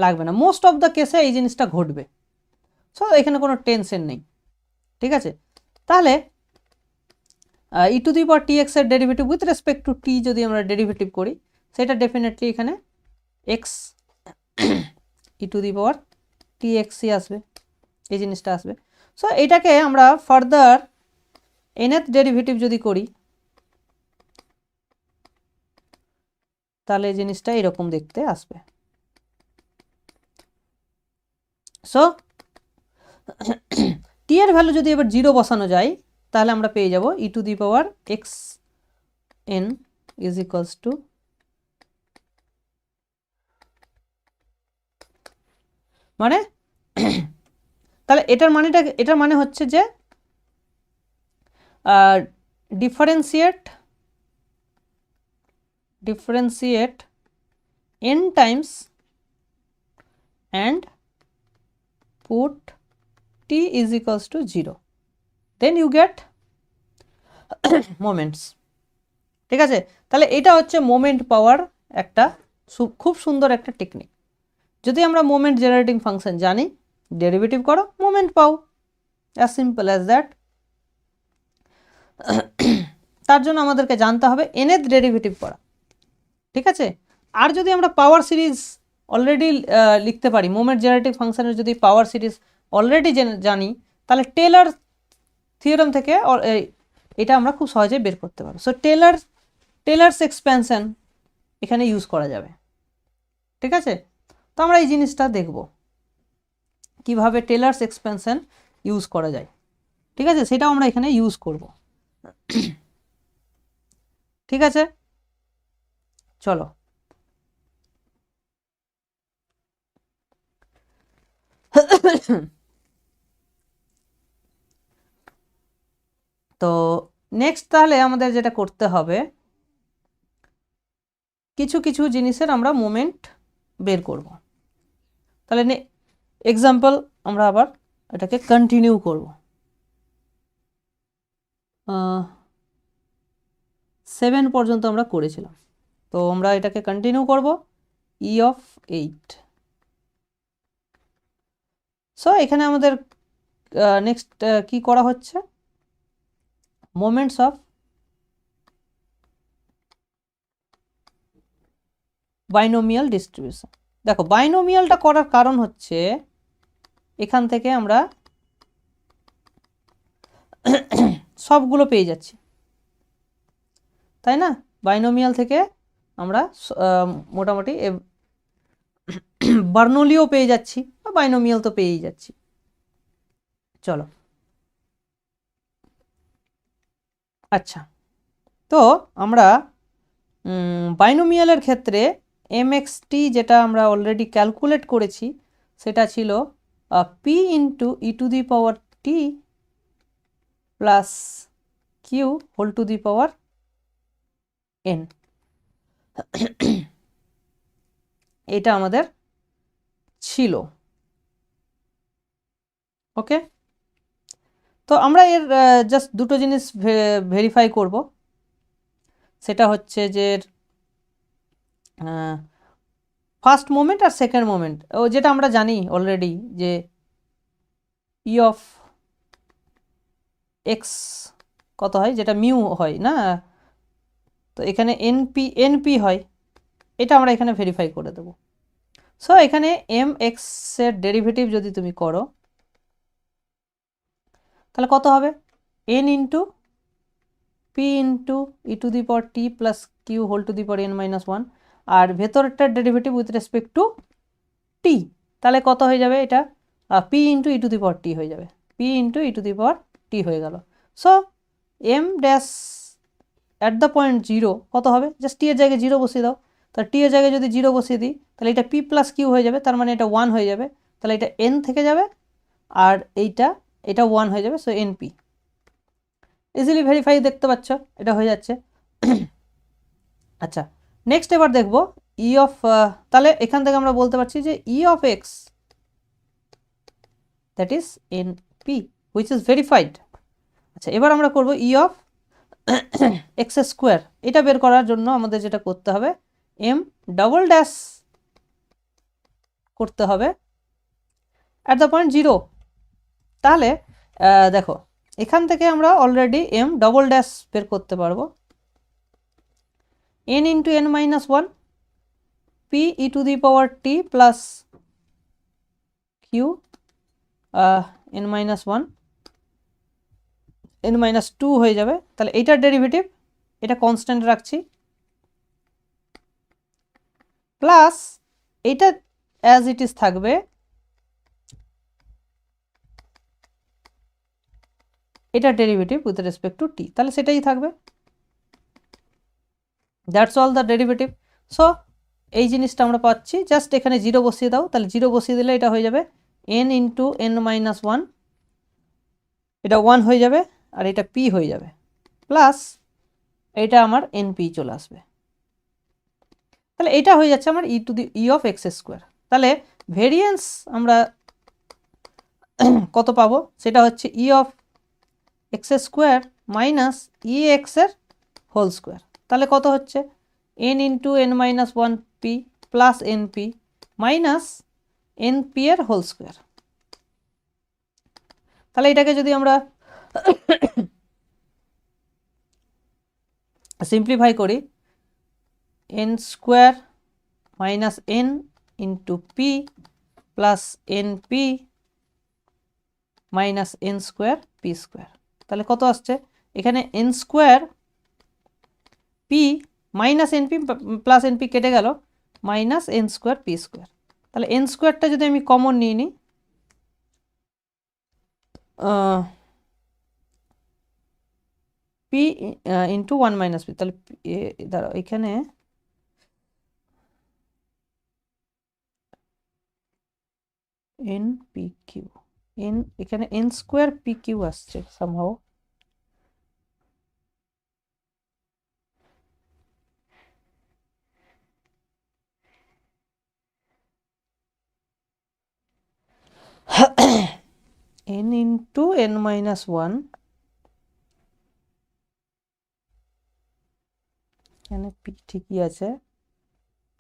লাগবে না, মোস্ট অফ দ্য কেসে এই জিনিসটা ঘটবে। সো এখানে কোনো টেনশন নেই, ঠিক আছে। তাহলে e to the power t X এর derivative with respect to t যদি আমরা ডেরিভেটিভ করি সেটা ডেফিনেটলি এখানে x E to the power টি এক্সই আসবে, এই জিনিসটা আসবে। সো এটাকে আমরা ফার্দার nth ডেরিভেটিভ যদি করি তাহলে জিনিসটা এরকম দেখতে আসবে। সো টি এর ভ্যালু যদি এবার 0 বসানো যায় তাহলে আমরা পেয়ে যাব e to the power X n is equals to মানে তাহলে এটার মানে হচ্ছে যে differentiate n times and put t is equals to 0, then you get moments, ঠিক আছে। তাহলে এটা হচ্ছে মোমেন্ট পাওয়ার একটা খুব সুন্দর একটা টেকনিক। যদি আমরা মোমেন্ট জেনারেটিং ফাংশন জানি, ডেরিভেটিভ করো, মোমেন্ট পাও, অ্যাজ সিম্পল অ্যাজ দ্যাট। তার জন্য আমাদেরকে জানতে হবে nth ডেরিভেটিভ করা, ঠিক আছে। আর যদি আমরা পাওয়ার সিরিজ অলরেডি লিখতে পারি, মোমেন্ট জেনারেটিং ফাংশনের যদি পাওয়ার সিরিজ অলরেডি জানি তাহলে টেলর থিওরেম থেকে এটা আমরা খুব সহজেই বের করতে পারবো। সো টেলার্স এক্সপ্যানশন এখানে ইউজ করা যাবে, ঠিক আছে। তো আমরা এই জিনিসটা দেখব কিভাবে টেলার্স এক্সপ্যানশন ইউজ করা যায়, ঠিক আছে, সেটাও আমরা এখানে ইউজ করব, ঠিক আছে। চলো তো নেক্সট তাহলে আমাদের যেটা করতে হবে, কিছু কিছু জিনিসের আমরা মোমেন্ট বের করব। তাহলে এক্সাম্পল আমরা আবার এটাকে কন্টিনিউ করব। 7 পর্যন্ত আমরা করেছিলাম, তো আমরা এটাকে কন্টিনিউ করব ই অফ 8। সো এখানে আমাদের নেক্সট কি করা হচ্ছে, মোমেন্টস অফ বাইনোমিয়াল ডিস্ট্রিবিউশন। দেখো বাইনোমিয়ালটা করার কারণ হচ্ছে এখান থেকে আমরা সবগুলো পেয়ে যাচ্ছি, তাই না। বাইনোমিয়াল থেকে আমরা মোটামুটি বার্নৌলিও পেয়ে যাচ্ছি, বাইনোমিয়াল তো পেয়েই যাচ্ছি। চলো আচ্ছা, তো আমরা বাইনোমিয়ালের ক্ষেত্রে mxt যেটা আমরা অলরেডি ক্যালকুলেট করেছি সেটা ছিল p into E to the power T plus Q whole to the power n। এটা আমাদের ছিল, ওকে। তো আমরা এর জাস্ট দুটো জিনিস ভেরিফাই করব, সেটা হচ্ছে যে ফার্স্ট মোমেন্ট আর সেকেন্ড মোমেন্ট, ও যেটা আমরা জানি অলরেডি যে ই অফ এক্স কত হয়, যেটা মিউ হয় না, তো এখানে এনপি হয়, এটা আমরা এখানে ভেরিফাই করে দেব। সো এখানে এম এক্স এর ডেরিভেটিভ যদি তুমি করো তাহলে কত হবে, n into p into E to the power T plus Q whole to the power n minus one, আর ভেতরটার derivative with respect to t, তাহলে কত হয়ে যাবে এটা, p into E to the power t হয়ে যাবে, p into E to the power t হয়ে গেল। So M dash at the point zero কত হবে, জাস্ট টি এর জায়গায় জিরো বসিয়ে দাও, তাহলে টি এর জায়গায় যদি জিরো বসিয়ে দিই তাহলে এটা পি প্লাস কিউ হয়ে যাবে, তার মানে এটা ওয়ান হয়ে যাবে, তাহলে এটা এন থেকে যাবে আর এটা ওয়ান হয়ে যাবে, so N P. Easily verify, দেখতে পাচ্ছ এটা হয়ে যাচ্ছে। আচ্ছা, নেক্সট এবার দেখবো ই অফ, তাহলে এখান থেকে আমরা বলতে পারছি যে ই of x that is an P which is verified. আচ্ছা, এবার আমরা করব ই অফ এক্স স্কোয়ার, এটা বের করার জন্য আমাদের যেটা করতে হবে এম ডাবল ড্যাশ করতে হবে অ্যাট দ্য পয়েন্ট জিরো। তাহলে দেখো এখান থেকে আমরা অলরেডি এম ডবল ড্যাশ বের করতে পারবো, n into N minus one P E to the power T plus Q N minus one N minus two হয়ে যাবে, তাহলে এইটার ডেরিভেটিভ এটা কনস্ট্যান্ট রাখছি, প্লাস এইটা অ্যাজ ইট ইজ থাকবে, এটার derivative with respect to t, তাহলে সেটাই থাকবে, that's all the derivative. So এই জিনিসটা আমরা পাচ্ছি, জাস্ট এখানে জিরো বসিয়ে দাও, তাহলে জিরো বসিয়ে দিলে এটা হয়ে যাবে N into N minus one, এটা ওয়ান হয়ে যাবে আর এটা পি হয়ে যাবে, প্লাস এটা আমার এন পি চলে আসবে, তাহলে এটা হয়ে যাচ্ছে আমার e to the E of X square. তাহলে ভেরিয়েন্স আমরা কত পাবো, সেটা হচ্ছে E of X square minus E X এর হোল স্কোয়ার, তাহলে কত হচ্ছে n into N minus one p plus n p minus n p এর হোল স্কোয়ার। তাহলে এটাকে যদি আমরা সিম্পলিফাই করি, n square minus n into p plus n p minus n square p square, তাহলে কত আসছে এখানে N square P minus n P plus n P কেটে গেল, minus n square p square, তাহলে এন স্কোয়ারটা যদি আমি কমন নিয়ে নিই, P into one minus P, তাহলে দাঁড়াও এখানে এন পি কিউ, এন এখানে এন স্কোয়ার পি কিউ আসছে somehow, n into N minus one, এখানে পি ঠিকই আছে,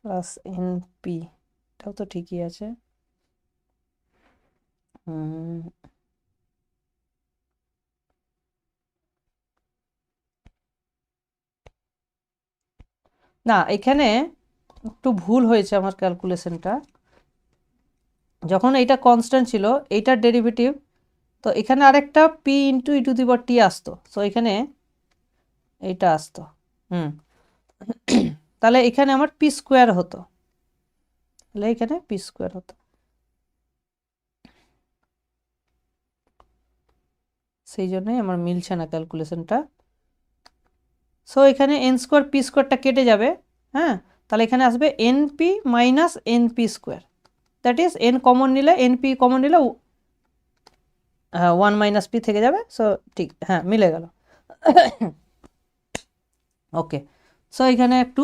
প্লাস এন পি এটাও তো ঠিকই আছে, না এখানে একটু ভুল হয়েছে আমার ক্যালকুলেশনটা, যখন এইটা কনস্ট্যান্ট ছিল এইটার ডেরিভেটিভ, তো এখানে আরেকটা p into E to the power t আসতো, সো এখানে এইটা আসতো, তাহলে এখানে আমার পি স্কোয়ার হতো, তাহলে এখানে পি স্কোয়ার হতো, সেই জন্যই আমার মিলছে না ক্যালকুলেশনটা। সো এখানে এন স্কোয়ার পি স্কোয়ারটা কেটে যাবে, হ্যাঁ, তাহলে এখানে আসবে N p minus n P square, that is an common নিলে এন পি কমন নিলে ওয়ান মাইনাস পি থেকে যাবে, সো ঠিক, হ্যাঁ মিলে গেল। ওকে, সো এখানে একটু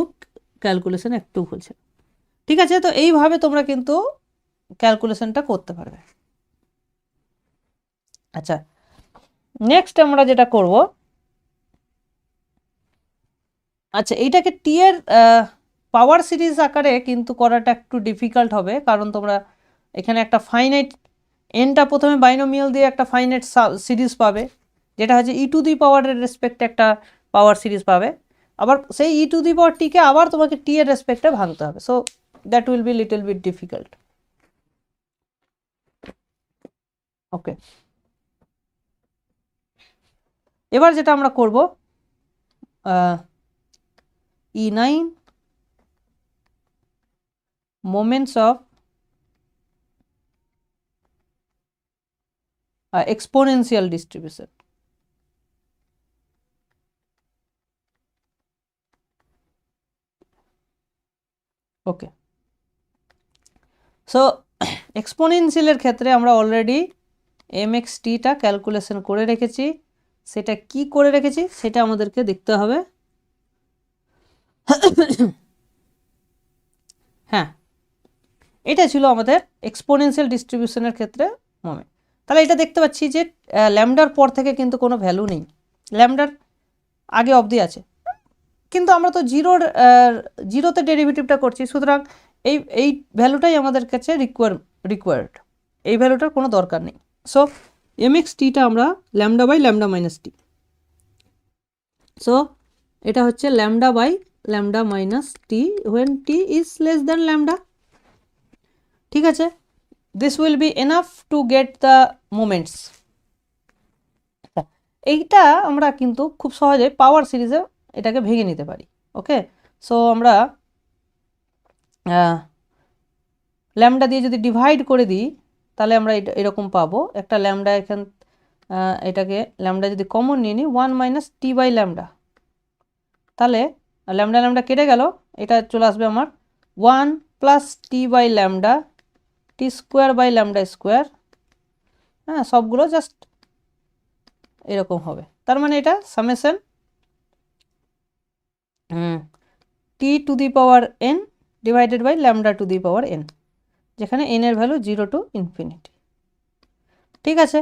ক্যালকুলেশন একটু ভুলছে, ঠিক আছে, তো এইভাবে তোমরা কিন্তু ক্যালকুলেশনটা করতে পারবে। আচ্ছা, নেক্সট আমরা যেটা করব, আচ্ছা এইটাকে টি এর পাওয়ার সিরিজ আকারে কিন্তু করাটা একটু ডিফিকাল্ট হবে, কারণ তোমরা এখানে একটা ফাইনাইট এনটা প্রথমে বাইনোমিয়াল দিয়ে একটা ফাইনাইট সিরিজ পাবে, যেটা হচ্ছে ই টু দি পাওয়ারের রেসপেক্টে একটা পাওয়ার সিরিজ পাবে, আবার সেই ই টু দি পাওয়ার টিকে আবার তোমাকে টি এর রেসপেক্টে ভাঙতে হবে, so that will be little bit difficult. Okay, এবার যেটা আমরা করব E9 moments of exponential distribution. Okay, so এক্সপোনেনশিয়ালের ক্ষেত্রে আমরা অলরেডি mxt-টা ক্যালকুলেশন করে রেখেছি। সেটা কি করে রেখেছি সেটা আমাদেরকে দেখতে হবে। হ্যাঁ, এটা ছিল আমাদের এক্সপোনেনশিয়াল ডিস্ট্রিবিউশনের ক্ষেত্রে মোমেন্ট। তাহলে এটা দেখতে পাচ্ছি যে ল্যামডার পর থেকে কিন্তু কোনো ভ্যালু নেই, ল্যামডার আগে অবধি আছে, কিন্তু আমরা তো জিরোতে ডেরিভেটিভটা করছি, সুতরাং এই ভ্যালুটাই আমাদের কাছে রিকোয়ার্ড, এই ভ্যালুটার কোনো দরকার নেই। সো mxt-টা আমরা lambda by lambda minus T, so এটা হচ্ছে lambda by lambda minus T when t is less than lambda. ঠিক আছে, this will be enough to get the moments। এইটা আমরা কিন্তু খুব সহজে পাওয়ার সিরিজে এটাকে ভেঙে নিতে পারি। ওকে, সো আমরা ল্যামডা দিয়ে যদি ডিভাইড করে দিই তাহলে আমরা এরকম পাবো একটা ল্যামডা, এটাকে ল্যামডা যদি কমন নিয়ে নিই 1 মাইনাস টি বাই ল্যামডা, তাহলে ল্যামডা ল্যামডা কেটে গেল, এটা চলে আসবে আমার 1 plus T by lambda T square by lambda square. হ্যাঁ, সবগুলো জাস্ট এরকম হবে, তার মানে এটা summation T to the power N divided by lambda to the power N, যেখানে এন এর ভ্যালু 0 টু ইনফিনিটি। ঠিক আছে,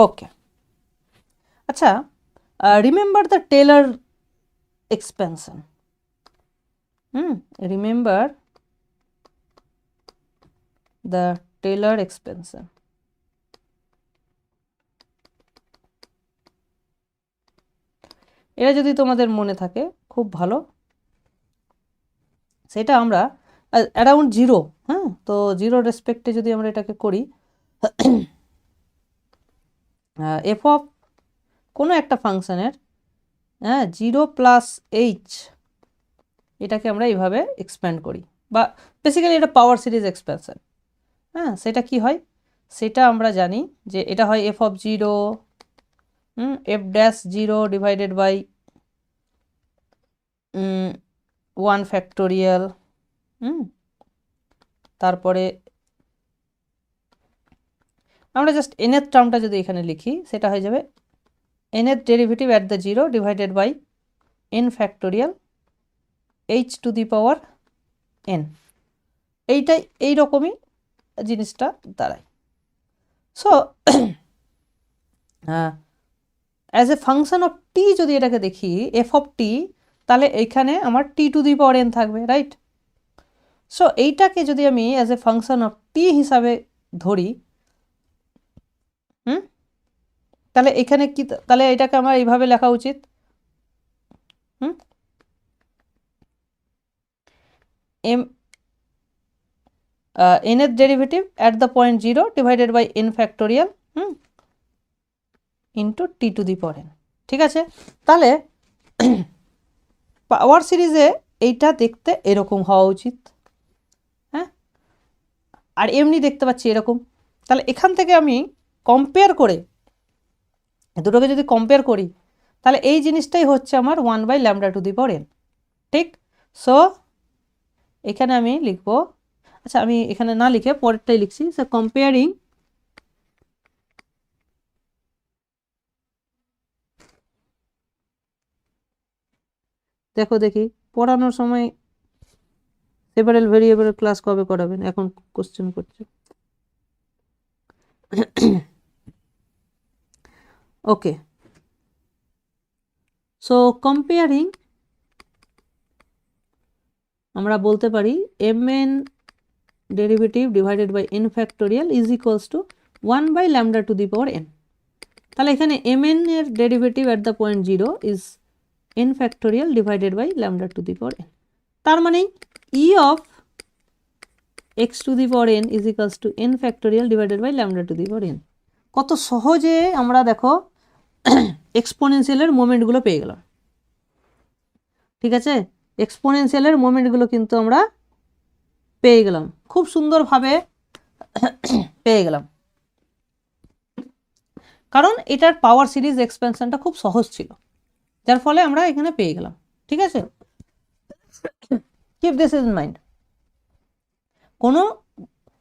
ওকে। আচ্ছা, remember the Taylor expansion. Remember the Taylor expansion. এটা যদি তোমাদের মনে থাকে খুব ভালো, সেটা আমরা অ্যারাউন্ড জিরো, হ্যাঁ, তো জিরো রেসপেক্টে যদি আমরা এটাকে করি, এফ অফ কোনো একটা ফাংশনের, হ্যাঁ, 0 প্লাস এইচ, এটাকে আমরা এইভাবে এক্সপ্যান্ড করি, বা বেসিক্যালি এটা পাওয়ার সিরিজ এক্সপ্যানশন। হ্যাঁ, সেটা কি হয় সেটা আমরা জানি যে এটা হয় F of 0 F dash 0 divided by 1 factorial. তারপরে আমরা জাস্ট এনের টার্মটা যদি এখানে লিখি সেটা হয়ে যাবে এনের derivative at the 0 divided by n factorial h to the power n। এইটাই এইরকমই জিনিসটা দাঁড়ায়। So as a function of t যদি এটাকে দেখি এফ অফ টি, তাহলে এইখানে আমার t to the power n থাকবে, রাইট? সো এইটাকে যদি আমি as a function of t হিসাবে ধরি, তাহলে এখানে কি, তাহলে এটাকে আমার এইভাবে লেখা উচিত, n এর derivative at the point 0 divided by n factorial into T to the power n। ঠিক আছে, তাহলে পাওয়ার সিরিজে এইটা দেখতে এরকম হওয়া উচিত, হ্যাঁ, আর এমনি দেখতে পাচ্ছি এরকম। তাহলে এখান থেকে আমি কম্পেয়ার করে দুটোকে যদি কম্পেয়ার করি, তাহলে এই জিনিসটাই হচ্ছে আমার 1 by lambda to the power n। ঠিক, সো এখানে আমি লিখব, আচ্ছা আমি এখানে না লিখে পরেরটাই লিখছি, সো কম্পেয়ারিং দেখি পড়ানোর সময় সেপারেল ভেরিয়েবল ক্লাস কবে করাবেন, এখন কোশ্চেন করছে। ওকে, সো কম্পেয়ারিং আমরা বলতে পারি mn derivative divided by n factorial is equals to 1 by lambda to the power n। তাহলে এখানে mn এর derivative at the point 0 is n factorial divided by lambda to the power n। তার মানে e of x to the power n is equals to n factorial divided by lambda to the power n। কত সহজে আমরা দেখো এক্সপোনেনশিয়ালের মোমেন্টগুলো পেয়ে গেলাম। ঠিক আছে, এক্সপোনেনশিয়ালের মোমেন্টগুলো কিন্তু আমরা পেয়ে গেলাম, খুব সুন্দরভাবে পেয়ে গেলাম, কারণ এটার পাওয়ার সিরিজ এক্সপেনশনটা খুব সহজ ছিল, যার ফলে আমরা এখানে পেয়ে গেলাম। ঠিক আছে, কিপ দিস ইন মাইন্ড। কোনো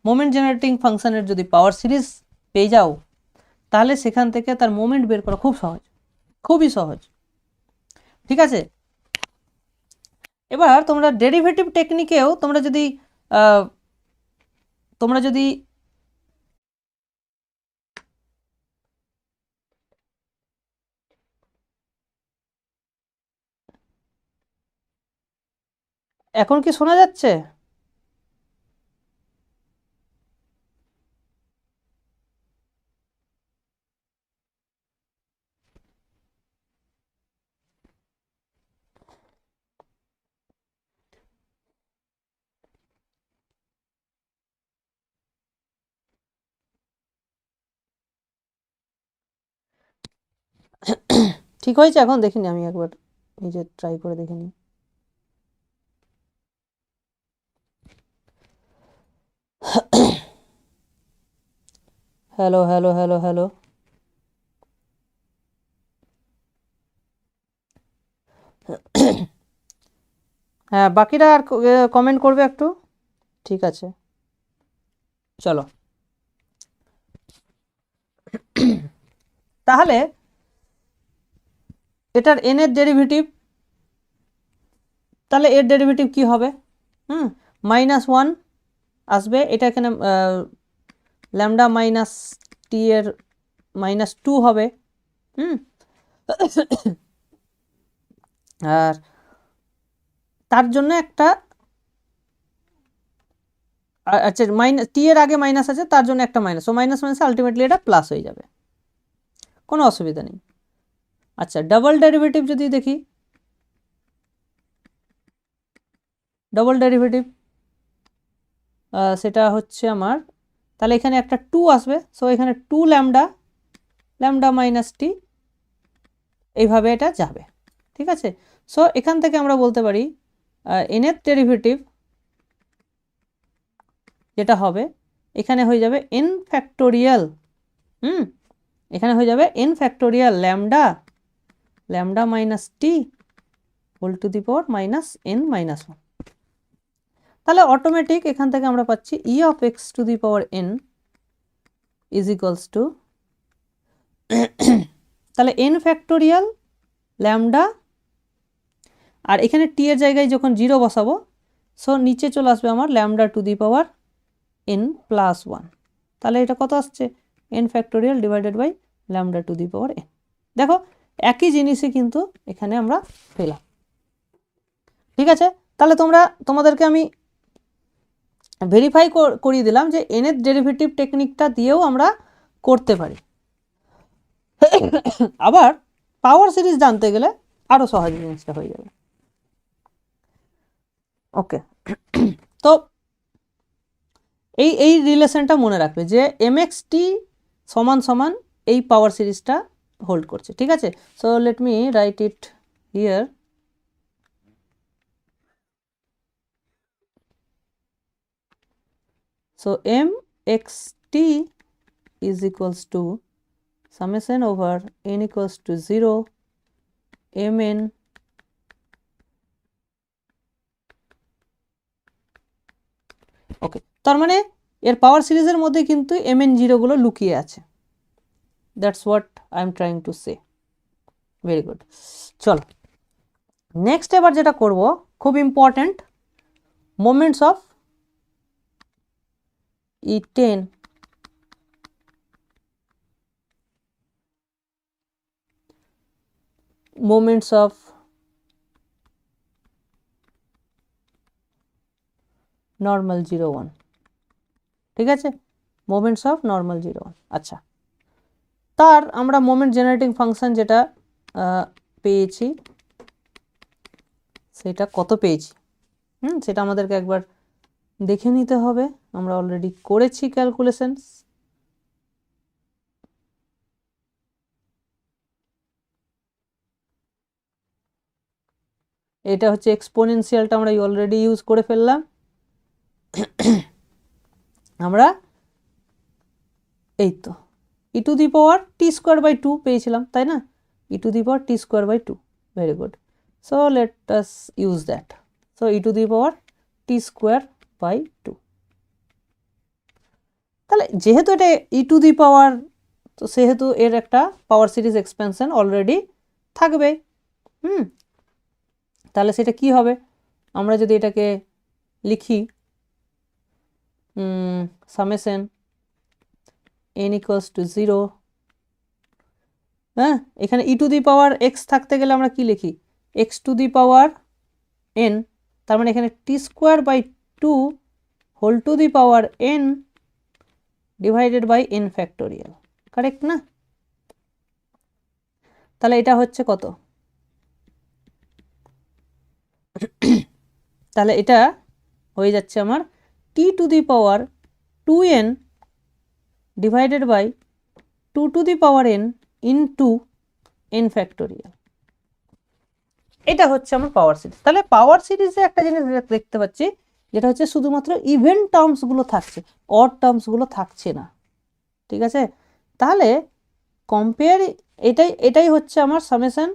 মোমেন্ট জেনারেটিং ফাংশনের যদি পাওয়ার সিরিজ পেয়ে যাও, তাহলে সেখান থেকে তার মোমেন্ট বের করা খুব সহজ, খুবই সহজ। ঠিক আছে, এবার তোমরা ডেরিভেটিভ টেকনিকেও তোমরা যদি এখন কি শোনা যাচ্ছে? ঠিক হয়েছে? এখন দেখিনি, আমি একবার নিজে ট্রাই করে দেখে নিই। হ্যালো হ্যালো হ্যালো হ্যালো, হ্যাঁ বাকিরা আর কমেন্ট করবে একটু। ঠিক আছে, চলো তাহলে এটার n এর ডেরিভেটিভ, তাহলে এর ডেরিভেটিভ কি হবে? -1 আসবে, এটা এখানে ল্যামডা মাইনাস টি এর -2 হবে। আর তার জন্য একটা আচ্ছা টি এর আগে মাইনাস আছে, তার জন্য একটা মাইনাস, ও মাইনাস মাইনাস আলটিমেটলি এটা প্লাস হয়ে যাবে, কোনো অসুবিধা নেই। আচ্ছা ডাবল ডেরিভেটিভ যদি দেখি, ডাবল ডেরিভেটিভ সেটা হচ্ছে আমার, তাহলে এখানে একটা 2 আসবে, সো এখানে 2 ল্যামডা, ল্যামডা মাইনাস টি, এইভাবে এটা যাবে। ঠিক আছে, সো এখান থেকে আমরা বলতে পারি n এর ডেরিভেটিভ যেটা হবে এখানে হয়ে যাবে n ফ্যাক্টোরিয়াল, এখানে হয়ে যাবে n factorial lambda, lambda minus T whole to the power minus n minus 1। তাহলে অটোমেটিক এখান থেকে আমরা পাচ্ছি e of X to the power n is equals to, তাহলে n ফ্যাক্টোরিয়াল ল্যামডা, আর এখানে টি এর জায়গায় যখন 0 বসাবো, সো নিচে চলে আসবে আমার lambda to the power n plus 1, তাহলে এটা কত আসছে n factorial divided by lambda to the power n। দেখো একই জিনিসই কিন্তু এখানে আমরা পেলাম। ঠিক আছে, তাহলে তোমাদেরকে আমি ভেরিফাই করিয়ে দিলাম যে n এর ডেরিভেটিভ টেকনিকটা দিয়েও আমরা করতে পারি। আবার পাওয়ার সিরিজ জানতে গেলে আরো সহজ জিনিসটা হয়ে যাবে। ওকে, তো এই রিলেশনটা মনে রাখবে যে mxt সমান সমান এই পাওয়ার সিরিজটা হোল্ড করছে। ঠিক আছে, so let me right it here. So mxt is equals to summation over n equals to 0 mn ওকে, তার মানে এর পাওয়ার সিরিজের মধ্যে কিন্তু mn জিরোগুলো লুকিয়ে আছে, that's what I am trying to say. Very good, চলো নেক্সট এবার যেটা করব খুব important, moments of E10 moments of normal 0 1। ঠিক আছে, মোমেন্টস অফ নর্মাল 0 1। আচ্ছা, তার আমরা মোমেন্ট জেনারেটিং ফাংশন যেটা পেয়েছি সেটা কত পেয়েছি, সেটা আমাদেরকে একবার দেখে নিতে হবে। আমরা অলরেডি করেছি ক্যালকুলেশনস। এটা হচ্ছে এক্সপোনেনশিয়ালটা আমরা অলরেডি ইউজ করে ফেললাম। আমরা এই তো e to the power t square by 2 পেয়েছিলাম, তাই না? E to the power t square by 2, very good. So let us use that. So e to the power t square by 2। তাহলে যেহেতু এটা ই টু দি পাওয়ার, তো সেহেতু এর একটা পাওয়ার সিরিজ এক্সপেনশন অলরেডি থাকবে। তাহলে সেটা কি হবে? আমরা যদি এটাকে লিখি সামেশন n ইকুয়ালস টু 0, হ্যাঁ, এখানে e to the power x থাকতে গেলে আমরা কি লিখি? X to the power n, তার মানে এখানে t square by 2 whole to the power n divided by n factorial, correct না? তাহলে এটা হচ্ছে কত? তাহলে এটা হয়ে যাচ্ছে আমার t to the power 2n divided by 2 to the power n into n factorial. এটা হচ্ছে আমার পাওয়ার সিরিজ। তাহলে পাওয়ার সিরিজে একটা জিনিস দেখতে পাচ্ছি, যেটা হচ্ছে শুধুমাত্র ইভেন টার্মসগুলো থাকছে, অড টার্মসগুলো থাকছে না, ঠিক আছে? তাহলে কম্পেয়ার, এটাই হচ্ছে আমার summation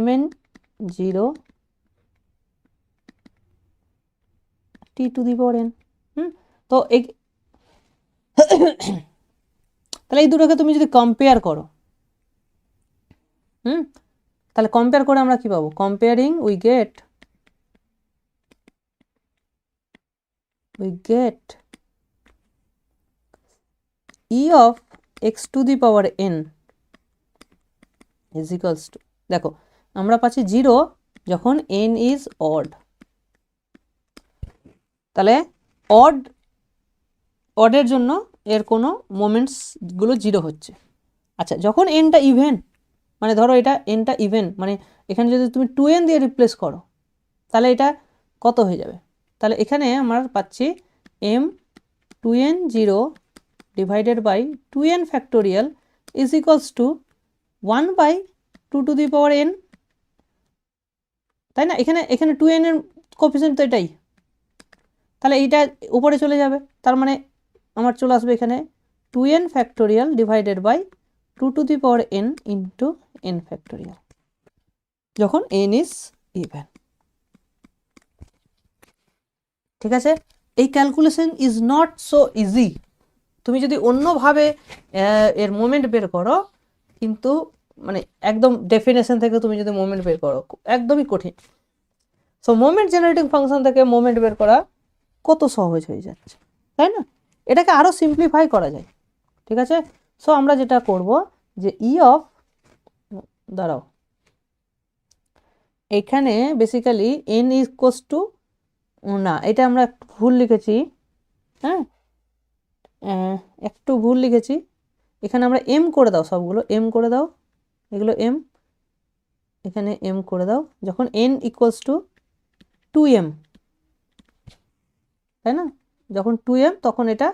mn 0 t two the power n। তো তাহলে এই দুটোকে তুমি যদি কম্পেয়ার করো, তাহলে কম্পেয়ার করে আমরা কি পাবো? Comparing we get e of x to the power n is equals to, দেখো আমরা পাচ্ছি 0 যখন n is odd। তাহলে অডের জন্য এর কোনো মোমেন্টসগুলো 0 হচ্ছে। আচ্ছা, যখন nটা ইভেন, মানে ধরো এটা nটা ইভেন, মানে এখানে যদি তুমি 2n দিয়ে রিপ্লেস করো, তাহলে এটা কত হয়ে যাবে? তাহলে এখানে আমরা পাচ্ছি m 2n 0 divided by 2n factorial is equals to 1 by 2 to the power n, তাই না? এখানে 2n এর কোএফিসিয়েন্ট তো এটাই, তাহলে এইটা উপরে চলে যাবে, তার মানে আমার চলে আসবে এখানে 2n factorial divided by 2 to the power n into n factorial, যখন n ইজ ইভেন। ঠিক আছে? এই calculation is not so easy. তুমি যদি অন্যভাবে এর মোমেন্ট বের করো, কিন্তু মানে একদম ডেফিনেশন থেকে তুমি যদি মোমেন্ট বের করো, একদমই কঠিন। সো মোমেন্ট জেনারেটিং ফাংশন থেকে মোমেন্ট বের করা কত সহজ হয়ে যাচ্ছে, তাই না? এটাকে আরও সিম্পলিফাই করা যায়, ঠিক আছে? সো আমরা যেটা করব যে দাঁড়াও, এখানে বেসিক্যালি n ইকুয়ালস টু, না এটা আমরা ভুল লিখেছি, হ্যাঁ একটু ভুল লিখেছি। এখানে আমরা m করে দাও, সবগুলো m করে দাও, এগুলো m, এখানে m করে দাও। যখন n ইকুয়ালস টু 2m, তাই না? যখন 2m তখন এটা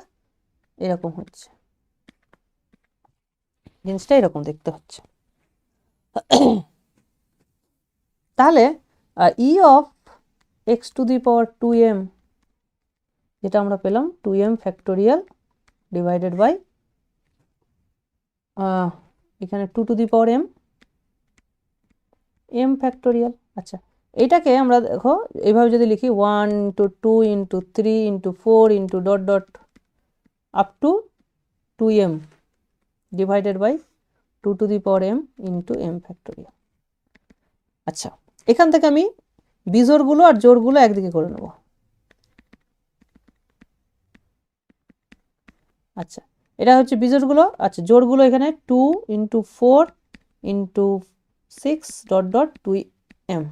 এরকম হচ্ছে, জিনিসটা এরকম দেখতে হচ্ছে। তাহলে e of x to the power 2m, যেটা আমরা পেলাম 2m ফ্যাক্টোরিয়াল ডিভাইডেড বাই এখানে 2 to the power m factorial. আচ্ছা, এইটাকে আমরা দেখো এইভাবে যদি লিখি 1 into 2 into 3 into 4 into dot dot up to 2m divided by 2 to the power m into m factorial. আচ্ছা, এখান থেকে আমি বিজোড়গুলো আর জোড়গুলো একদিকে করে নেব। আচ্ছা, এটা হচ্ছে বিজোড়গুলো। আচ্ছা, জোড়গুলো এখানে 2 into 4 into 6 dot dot 2m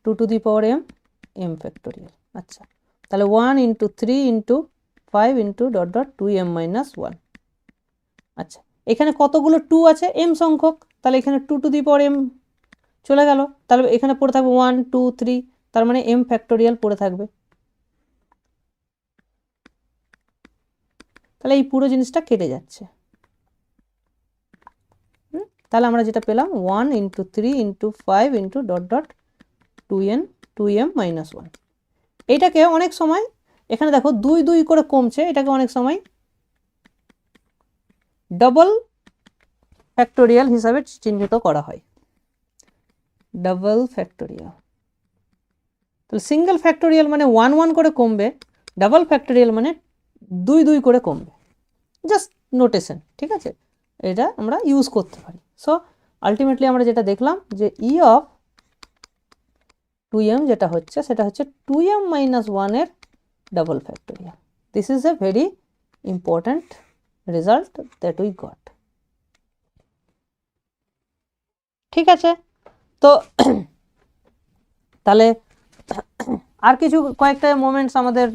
2 to the power m factorial. আচ্ছা, তাহলে 1 into 3 into 5 into dot dot 2m minus 1। আচ্ছা, এখানে কতগুলো 2 আছে? m সংখ্যক, তাহলে এখানে 2 টু দি পাওয়ার m চলে গেল, তাহলে এখানে পড়ে থাকবে 1 2 3, তার মানে m ফ্যাক্টোরিয়াল পড়ে থাকবে। তাহলে এই পুরো জিনিসটা কেটে যাচ্ছে। তাহলে আমরা যেটা পেলাম 1 into 3 into 5 into dot dot 2n 2m minus 1। এটাকে অনেক সময় এখানে দেখো 2 2 করে কমছে, এটাকে অনেক সময় ডাবল ফ্যাক্টোরিয়াল হিসাবে চিহ্নিত করা হয়, ডাবল ফ্যাক্টোরিয়াল। তাহলে সিঙ্গেল ফ্যাক্টোরিয়াল মানে 1 1 করে কমবে, ডাবল ফ্যাক্টোরিয়াল মানে 2 2 করে কমবে, জাস্ট নোটেশন, ঠিক আছে? এটা আমরা ইউজ করতে পারি। সো আলটিমেটলি আমরা যেটা দেখলাম যে ই অফ 2m যেটা হচ্ছে সেটা হচ্ছে 2m মাইনাস 1 এর double factorial. This is a very important result that we got. ঠিক আছে, তো তাহলে আর কিছু কয়েকটা মোমেন্টস আমাদের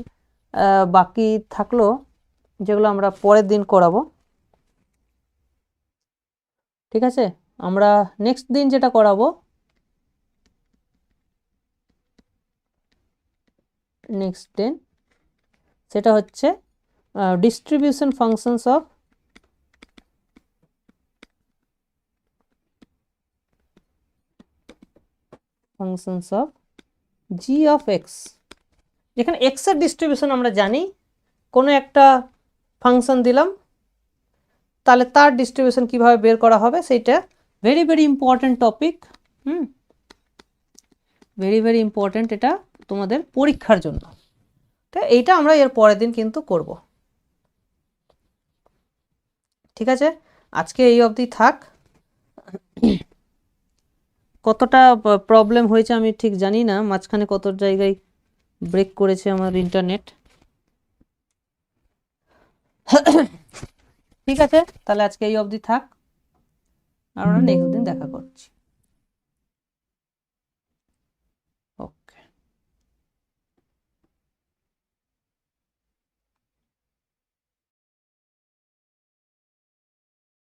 বাকি থাকলো যেগুলো আমরা পরের দিন করাবো। ঠিক আছে, আমরা নেক্সট দিন যেটা করাবো, নেক্সট দিন সেটা হচ্ছে distribution functions of G of x. যেখানে এক্স এর ডিস্ট্রিবিউশন আমরা জানি, কোনো একটা ফাংশন দিলাম তাহলে তার ডিস্ট্রিবিউশন কিভাবে বের করা হবে সেইটা very very important topic. Very very important এটা তোমাদের পরীক্ষার জন্য। তো এইটা আমরা এর পরের দিন কিন্তু করব। ঠিক আছে, আজকে এই অবধি থাক। কতটা প্রবলেম হয়েছে আমি ঠিক জানি না, মাঝখানে কত জায়গায় ব্রেক করেছে আমার ইন্টারনেট। ঠিক আছে, তাহলে আজকে এই অবধি থাক, আমরা নেক্সট দিন দেখা করছি।